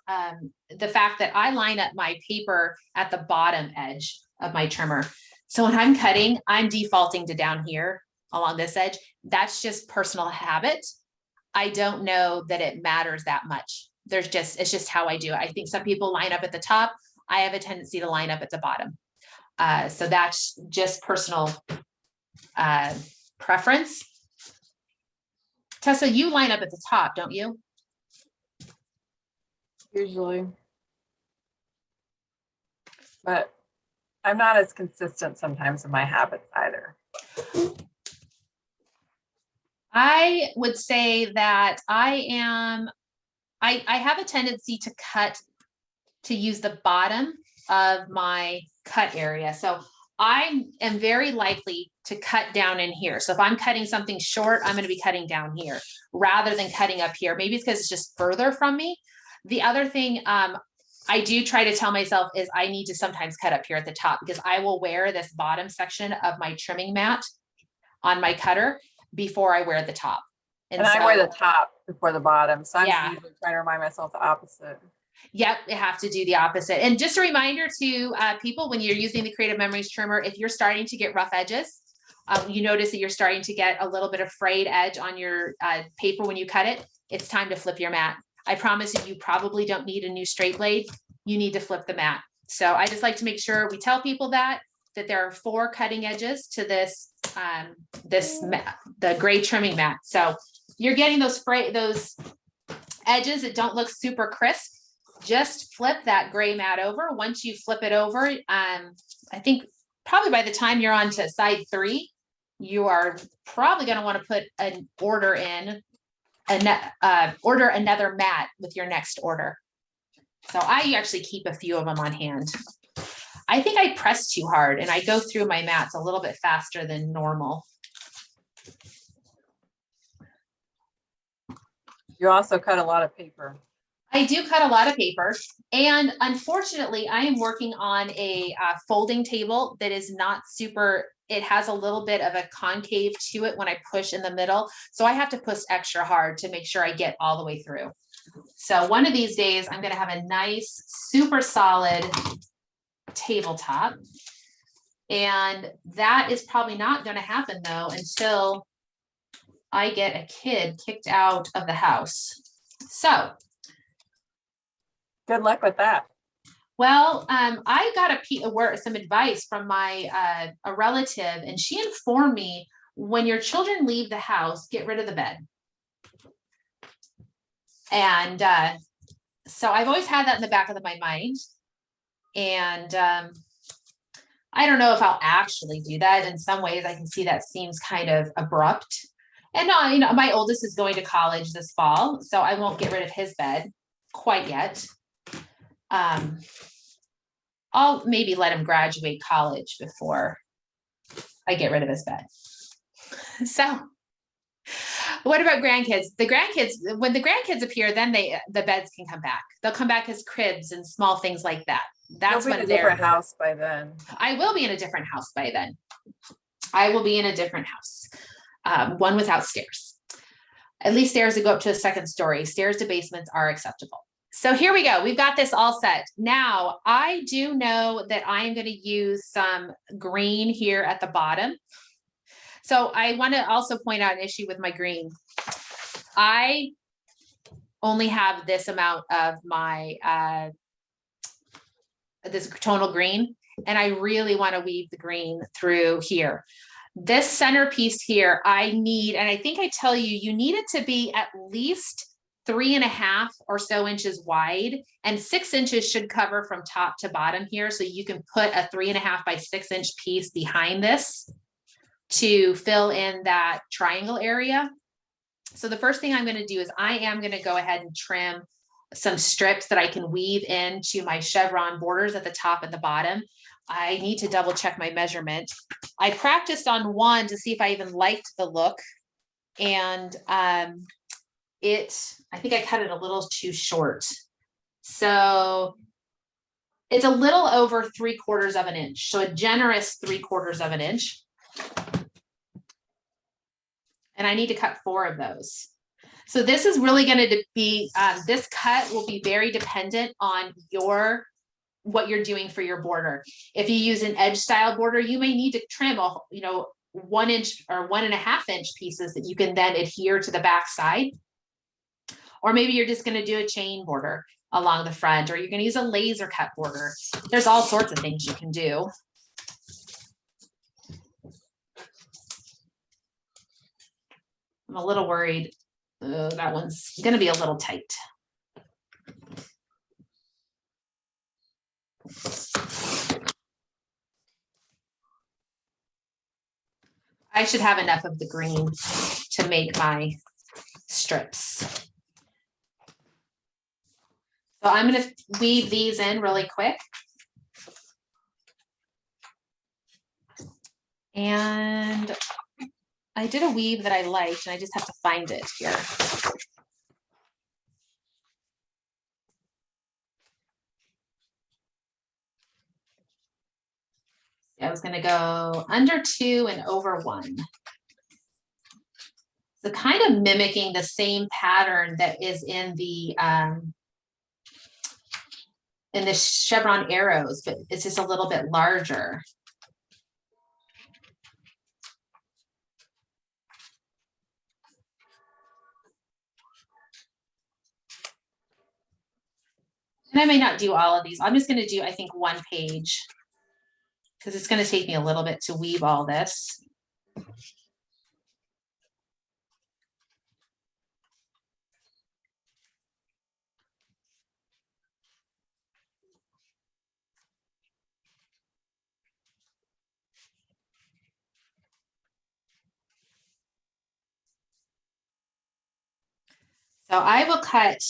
the fact that I line up my paper at the bottom edge of my trimmer. So when I'm cutting, I'm defaulting to down here along this edge. That's just personal habit. I don't know that it matters that much. It's just how I do it. I think some people line up at the top. I have a tendency to line up at the bottom. So that's just personal preference. Tessa, you line up at the top, don't you? Usually. But I'm not as consistent sometimes in my habits either. I would say that I have a tendency to use the bottom of my cut area. So I am very likely to cut down in here. So if I'm cutting something short, I'm going to be cutting down here rather than cutting up here. Maybe it's because it's just further from me. The other thing I do try to tell myself is I need to sometimes cut up here at the top because I will wear this bottom section of my trimming mat on my cutter before I wear the top. And so, I wear the top before the bottom. So I'm usually trying to remind myself the opposite. Yep, you have to do the opposite. And just a reminder to people, when you're using the Creative Memories trimmer, if you're starting to get rough edges, you notice that you're starting to get a little bit of frayed edge on your paper when you cut it, it's time to flip your mat. I promise you probably don't need a new straight blade. You need to flip the mat. So I just like to make sure we tell people that there are 4 cutting edges to this, the gray trimming mat. So you're getting those edges that don't look super crisp. Just flip that gray mat over. Once you flip it over, I think probably by the time you're on to side 3, you are probably going to want to put an order in, order another mat with your next order. So I actually keep a few of them on hand. I think I press too hard and I go through my mats a little bit faster than normal. You also cut a lot of paper. I do cut a lot of paper, and unfortunately, I am working on a folding table that is not super, it has a little bit of a concave to it when I push in the middle. So I have to push extra hard to make sure I get all the way through. So one of these days, I'm gonna have a nice, super solid tabletop. And that is probably not gonna happen though until I get a kid kicked out of the house. So Good luck with that. well, I got some advice from my a relative, and she informed me when your children leave the house, get rid of the bed. And so I've always had that in the back of my mind. And I don't know if I'll actually do that. In some ways, I can see that seems kind of abrupt. And you know, my oldest is going to college this fall, so I won't get rid of his bed quite yet. I'll maybe let him graduate college before I get rid of his bed. So what about grandkids? The grandkids, when the grandkids appear, then the beds can come back. They'll come back as cribs and small things like that. That's You'll be in a different house by then. I will be in a different house by then. I will be in a different house, one without stairs. At least stairs that go up to a second story. Stairs to basements are acceptable. So here we go. We've got this all set. Now, I do know that I am going to use some green here at the bottom. So I want to also point out an issue with my green. I only have this amount of my, this tonal green, and I really want to weave the green through here. This centerpiece here, I need, and I think I tell you, you need it to be at least 3.5 or so inches wide, and 6 inches should cover from top to bottom here. So you can put a 3.5 by 6 inch piece behind this to fill in that triangle area. So the first thing I'm going to do is I am going to go ahead and trim some strips that I can weave into my chevron borders at the top and the bottom. I need to double check my measurement. I practiced on one to see if I even liked the look. And I think I cut it a little too short. So it's a little over 3/4 of an inch. So a generous 3/4 of an inch. And I need to cut 4 of those. So this is really going to be, this cut will be very dependent on what you're doing for your border. If you use an edge style border, you may need to trim, 1 inch or 1.5 inch pieces that you can then adhere to the back side. Or maybe you're just going to do a chain border along the front, or you're going to use a laser cut border. There's all sorts of things you can do. I'm a little worried. That one's going to be a little tight. I should have enough of the green to make my strips. So I'm going to weave these in really quick. And I did a weave that I liked, and I just have to find it here. I was going to go under 2 and over 1. So kind of mimicking the same pattern that is in the chevron arrows, but it's just a little bit larger. And I may not do all of these. I'm just going to do, I think, 1 page, because it's going to take me a little bit to weave all this. So I will cut,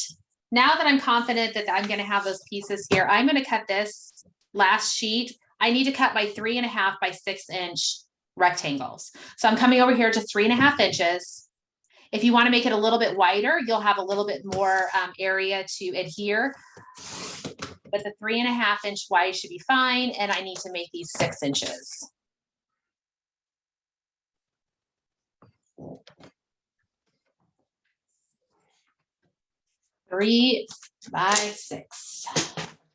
now that I'm confident that I'm going to have those pieces here, I'm going to cut this last sheet. I need to cut my 3.5 by 6 inch rectangles. So I'm coming over here to 3.5 inches. If you want to make it a little bit wider, you'll have a little bit more area to adhere. But the 3.5 inch wide should be fine. And I need to make these 6 inches. Three by 6,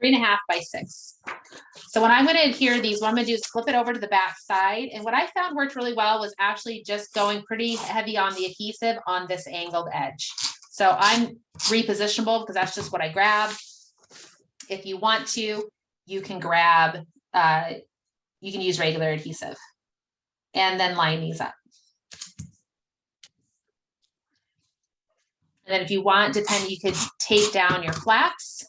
3.5 by 6. So when I'm going to adhere these, what I'm going to do is flip it over to the back side. And what I found worked really well was actually just going pretty heavy on the adhesive on this angled edge. So I'm repositionable because that's just what I grabbed. If you want to, you can grab, you can use regular adhesive and then line these up. And then if you want, depending, you could tape down your flaps.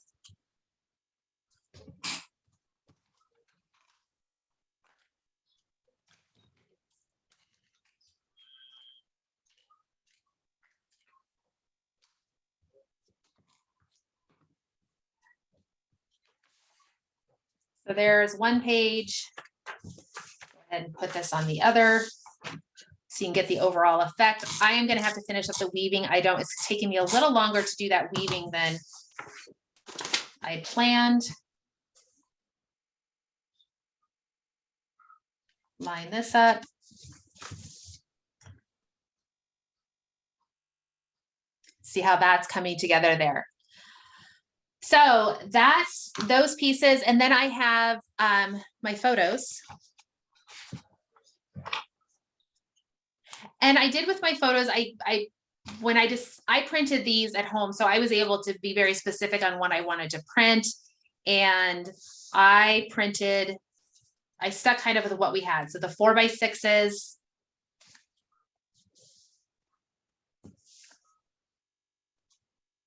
So there's one page. Go ahead and put this on the other so you can get the overall effect. I am going to have to finish up the weaving. It's taking me a little longer to do that weaving than I planned. Line this up. See how that's coming together there. So that's those pieces. And then I have my photos. And I did with my photos, I printed these at home. So I was able to be very specific on what I wanted to print. And I stuck kind of with what we had. So the 4x6s.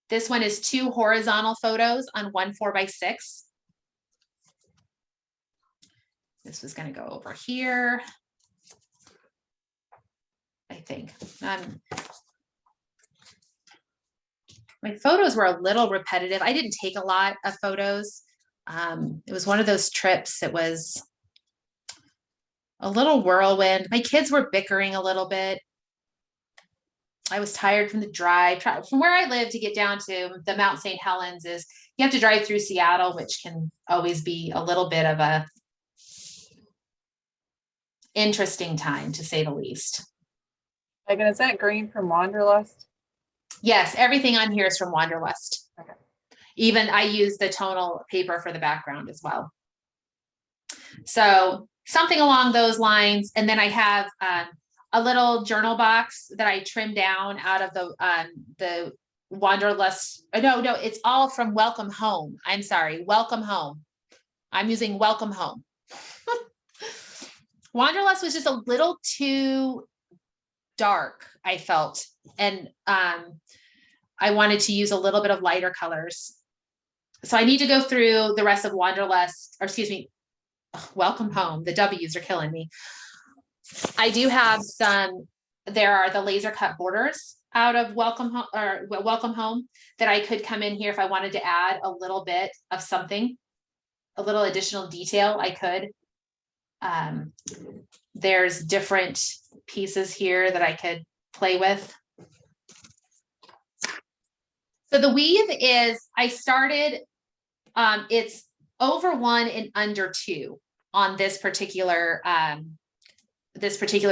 This one is 2 horizontal photos on one 4x6. This was going to go over here, I think. My photos were a little repetitive. I didn't take a lot of photos. It was one of those trips. It was a little whirlwind. My kids were bickering a little bit. I was tired from the drive. From where I live to get down to the Mount St. Helens is you have to drive through Seattle, which can always be a little bit of a interesting time, to say the least. Megan, is that green from Wanderlust? Yes, everything on here is from Wanderlust. Okay. Even I use the tonal paper for the background as well. So something along those lines. And then I have a little journal box that I trimmed down out of the Wanderlust. No, it's all from Welcome Home. I'm sorry, Welcome Home. I'm using Welcome Home. Wanderlust was just a little too dark, I felt. And I wanted to use a little bit of lighter colors. So I need to go through the rest of Wanderlust, or excuse me, Welcome Home. The W's are killing me. I do have there are the laser cut borders out of Welcome Home that I could come in here if I wanted to add a little bit of something, a little additional detail, I could. There's different pieces here that I could play with. So the weave is, I started, it's over 1 and under 2 on this particular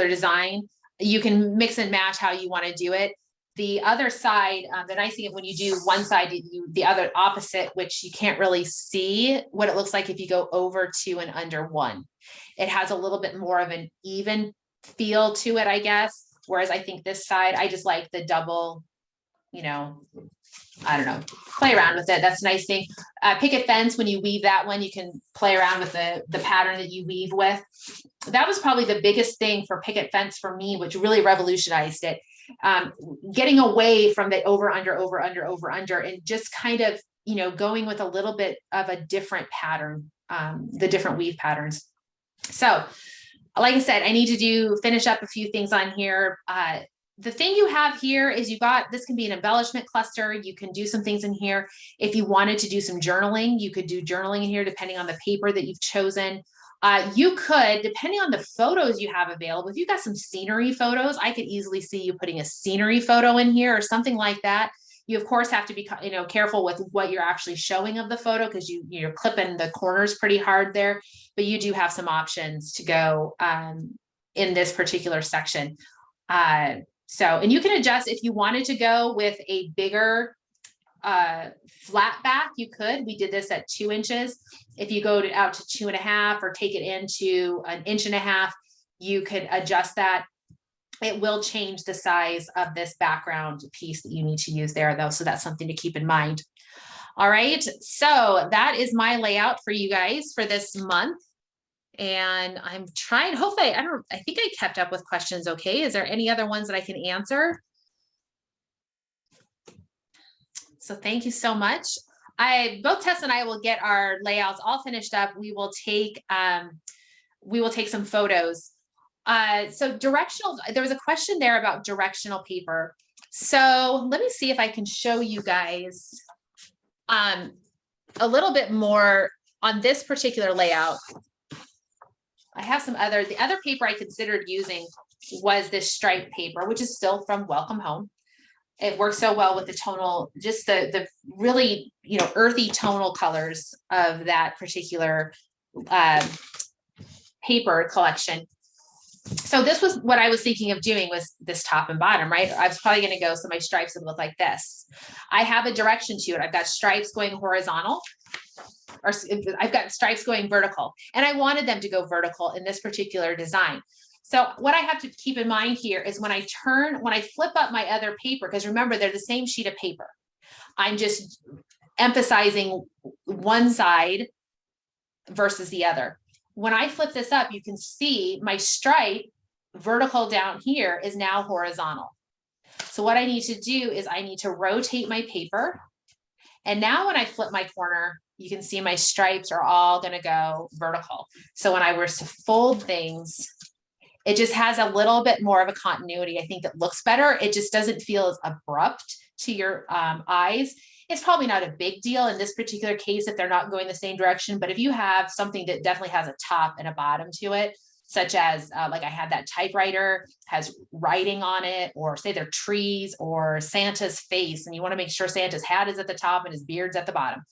design. You can mix and match how you want to do it. The other side, the nice thing is when you do one side, the other opposite, which you can't really see what it looks like if you go over 2 and under 1. It has a little bit more of an even feel to it, I guess. Whereas I think this side, I just like the double, I don't know, play around with it. That's a nice thing. Picket fence, when you weave that one, you can play around with the pattern that you weave with. That was probably the biggest thing for picket fence for me, which really revolutionized it. Getting away from the over, under, and just kind of, going with a little bit of a different pattern, the different weave patterns. So like I said, I need to finish up a few things on here. The thing you have here is this can be an embellishment cluster. You can do some things in here. If you wanted to do some journaling, you could do journaling in here depending on the paper that you've chosen. You could, depending on the photos you have available, if you've got some scenery photos, I could easily see you putting a scenery photo in here or something like that. You of course have to be, careful with what you're actually showing of the photo, because you're clipping the corners pretty hard there, but you do have some options to go in this particular section. And you can adjust if you wanted to go with a bigger flat back, you could. We did this at 2 inches. If you go out to 2.5 or take it into 1.5 inches, you could adjust that. It will change the size of this background piece that you need to use there, though. So that's something to keep in mind. All right. So that is my layout for you guys for this month. And I'm trying, hopefully, I think I kept up with questions. Okay. Is there any other ones that I can answer? So thank you so much. Both Tess and I will get our layouts all finished up. We will take some photos. So directional, there was a question there about directional paper. So let me see if I can show you guys a little bit more on this particular layout. I have the other paper I considered using was this striped paper, which is still from Welcome Home. It works so well with the tonal, just the really, earthy tonal colors of that particular paper collection. So this was what I was thinking of doing, was this top and bottom, right? I was probably going to go, so my stripes would look like this. I have a direction to it. I've got stripes going horizontal, or I've got stripes going vertical, and I wanted them to go vertical in this particular design. So what I have to keep in mind here is when I flip up my other paper, because remember, they're the same sheet of paper. I'm just emphasizing one side versus the other. When I flip this up, you can see my stripe vertical down here is now horizontal. So what I need to do is I need to rotate my paper. And now when I flip my corner, you can see my stripes are all going to go vertical. So when I were to fold things, it just has a little bit more of a continuity. I think it looks better. It just doesn't feel as abrupt to your eyes. It's probably not a big deal in this particular case if they're not going the same direction. But if you have something that definitely has a top and a bottom to it, such as like I had that typewriter has writing on it, or say they're trees or Santa's face, and you want to make sure Santa's hat is at the top and his beard's at the bottom.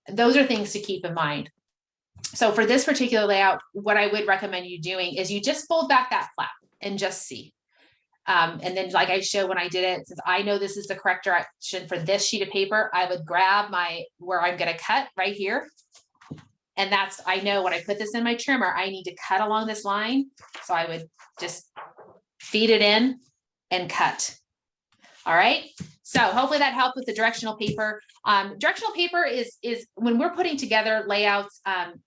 Those are things to keep in mind. So for this particular layout, what I would recommend you doing is you just fold back that flap and just see. And then like I showed when I did it, since I know this is the correct direction for this sheet of paper, I would grab where I'm going to cut right here. And I know when I put this in my trimmer, I need to cut along this line. So I would just feed it in and cut. All right. So hopefully that helped with the directional paper. Directional paper is when we're putting together layouts,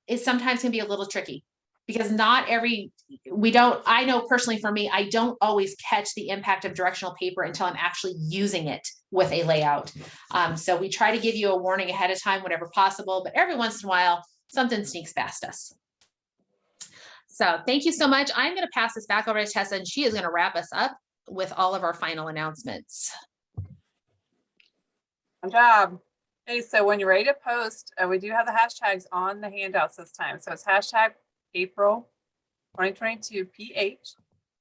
it sometimes can be a little tricky, because I know personally for me, I don't always catch the impact of directional paper until I'm actually using it with a layout. So we try to give you a warning ahead of time whenever possible, but every once in a while, something sneaks past us. So thank you so much. I'm going to pass this back over to Tessa, and she is going to wrap us up with all of our final announcements. Good job. Hey, so when you're ready to post, we do have the hashtags on the handouts this time. So it's hashtag April 2022 PH.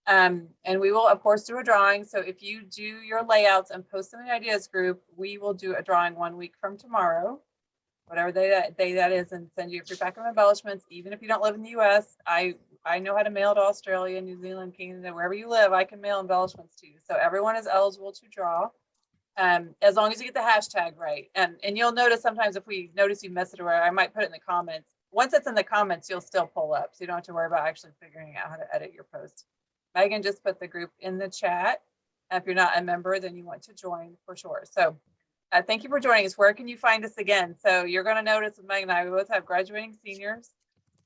And we will, of course, do a drawing. So if you do your layouts and post them in the ideas group, we will do a drawing 1 week from tomorrow, whatever day that is, and send you a free pack of embellishments. Even if you don't live in the US, I know how to mail to Australia, New Zealand, Canada, wherever you live, I can mail embellishments to you. So everyone is eligible to draw. As long as you get the hashtag right. And you'll notice sometimes if we notice you miss it, or I might put it in the comments. Once it's in the comments, you'll still pull up. So you don't have to worry about actually figuring out how to edit your post. Meggan just put the group in the chat. If you're not a member, then you want to join for sure. So thank you for joining us. Where can you find us again? So you're going to notice with Meggan and I, we both have graduating seniors,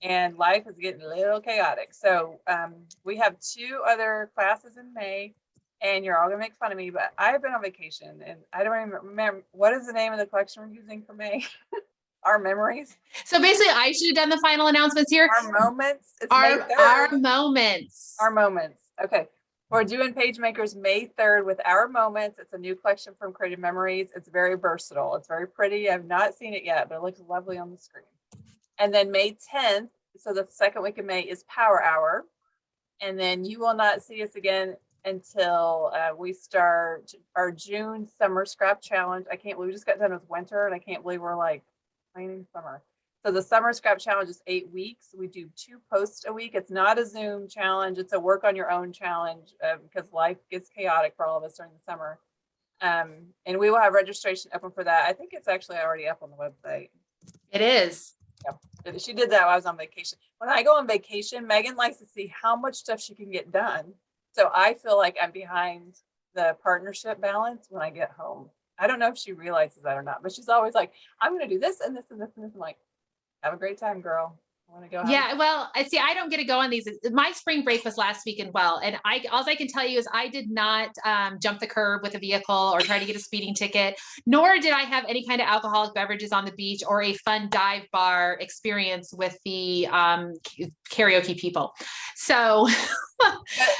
and life is getting a little chaotic. So we have 2 other classes in May. And you're all gonna make fun of me, but I've been on vacation and I don't even remember what is the name of the collection we're using for May. Our memories. So basically, I should have done the final announcements here. Our moments. It's our moments. Our moments. Okay. We're doing Page Makers May 3rd with Our Moments. It's a new collection from Creative Memories. It's very versatile. It's very pretty. I've not seen it yet, but it looks lovely on the screen. And then May 10th so the second week of May is Power Hour. And then you will not see us again until we start our June Summer Scrap Challenge. I can't believe we just got done with winter, and I can't believe we're like planning summer. So the Summer Scrap Challenge is 8 weeks. We do 2 posts a week. It's not a Zoom challenge. It's a work on your own challenge because life gets chaotic for all of us during the summer. And we will have registration open for that. I think it's actually already up on the website. It is. Yep. She did that while I was on vacation. When I go on vacation, Megan likes to see how much stuff she can get done. So I feel like I'm behind the partnership balance when I get home. I don't know if she realizes that or not, but she's always like, I'm going to do this and this and this and this. I'm like, have a great time, girl. I want to go. Yeah, well, I see. I don't get to go on these. My spring break was last week as well, and all I can tell you is I did not jump the curb with a vehicle or try to get a speeding ticket, nor did I have any kind of alcoholic beverages on the beach or a fun dive bar experience with the karaoke people. So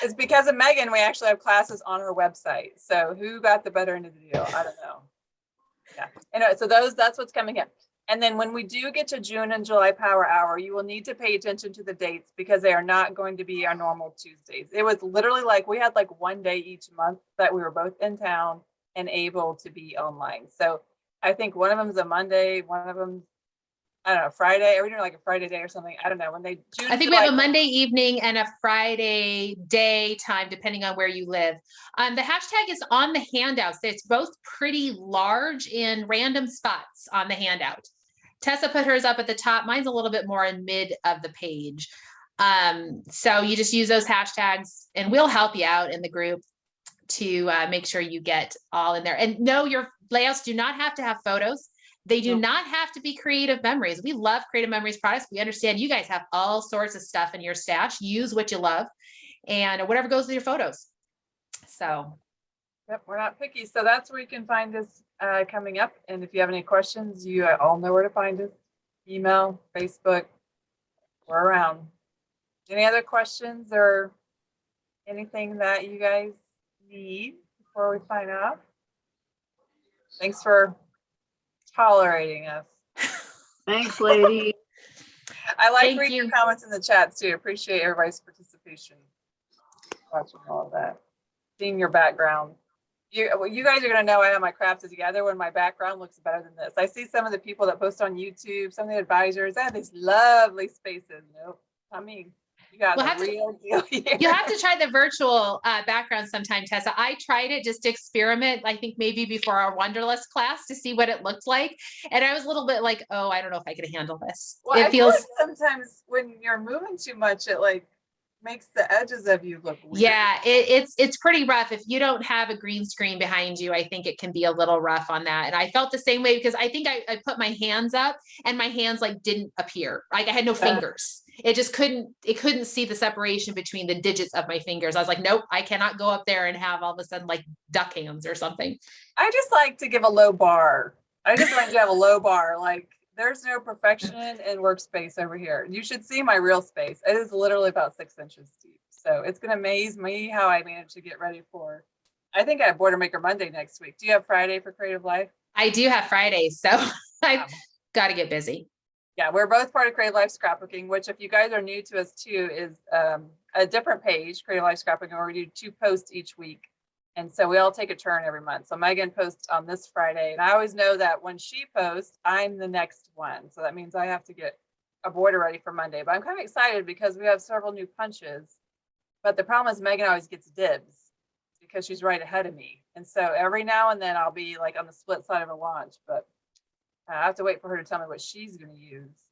it's because of Megan. We actually have classes on her website. So who got the better end of the deal? I don't know. Yeah, anyway, so that's what's coming in. And then when we do get to June and July Power Hour, you will need to pay attention to the dates because they are not going to be our normal Tuesdays. It was literally like we had like one day each month that we were both in town and able to be online. So I think one of them is a Monday, one of them, I don't know, Friday. Are we doing like a Friday day or something? I don't know. When they June, I think we have a Monday evening and a Friday day time, depending on where you live. The hashtag is on the handouts. It's both pretty large in random spots on the handout. Tessa put hers up at the top. Mine's a little bit more in mid of the page. So you just use those hashtags and we'll help you out in the group to make sure you get all in there. And no, your layouts do not have to have photos. They do not have to be creative memories. We love creative memories products. We understand you guys have all sorts of stuff in your stash. Use what you love and whatever goes with your photos. So. Yep, we're not picky. So that's where you can find us coming up. And if you have any questions, you all know where to find us. Email, Facebook, we're around. Any other questions or anything that you guys need before we sign off? Thanks for tolerating us. Thanks, lady. I like reading your comments in the chat too. Appreciate everybody's participation. Watching all of that. Seeing your background. You guys are going to know I have my crafts together when my background looks better than this. I see some of the people that post on YouTube, some of the advisors, they have these lovely spaces. Nope, I mean, you got the real deal here. You have to try the virtual background sometime, Tessa. I tried it just to experiment, I think maybe before our Wonderlust class to see what it looked like. And I was a little bit like, oh, I don't know if I could handle this. Well, I feel like sometimes when you're moving too much, it like makes the edges of you look weird. Yeah, it's pretty rough. If you don't have a green screen behind you, I think it can be a little rough on that. And I felt the same way because I think I put my hands up and my hands like didn't appear. Like I had no fingers. It couldn't see the separation between the digits of my fingers. I was like, nope, I cannot go up there and have all of a sudden like duck hands or something. I just like to give a low bar. I just like to have a low bar. Like there's no perfection in workspace over here. You should see my real space. It is literally about 6 inches deep. So it's going to amaze me how I managed to get ready for, I think I have Boilermaker Monday next week. Do you have Friday for Creative Life? I do have Fridays. So I've got to get busy. Yeah, we're both part of Creative Life Scrapbooking, which if you guys are new to us too, is a different page, Creative Life Scrapbooking, where we do 2 posts each week. And so we all take a turn every month. So Megan posts on this Friday. And I always know that when she posts, I'm the next one. So that means I have to get a border ready for Monday. But I'm kind of excited because we have several new punches. But the problem is Megan always gets dibs because she's right ahead of me. And so every now and then I'll be like on the split side of a launch. But I have to wait for her to tell me what she's going to use.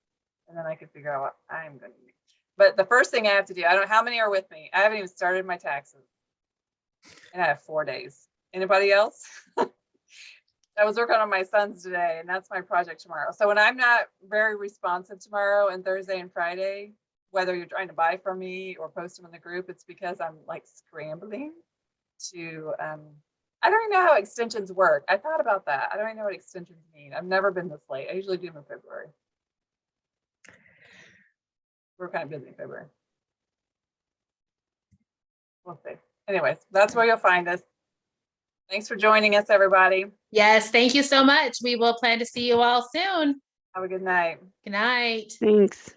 And then I can figure out what I'm going to use. But the first thing I have to do, I don't know how many are with me. I haven't even started my taxes. And I have 4 days. Anybody else? I was working on my son's today, and that's my project tomorrow. So when I'm not very responsive tomorrow and Thursday and Friday, whether you're trying to buy from me or post them in the group, it's because I'm like scrambling to, I don't even know how extensions work. I thought about that. I don't even know what extensions mean. I've never been this late. I usually do them in February. We're kind of busy in February. We'll see. Anyways, that's where you'll find us. Thanks for joining us, everybody. Yes, thank you so much. We will plan to see you all soon. Have a good night. Good night. Thanks.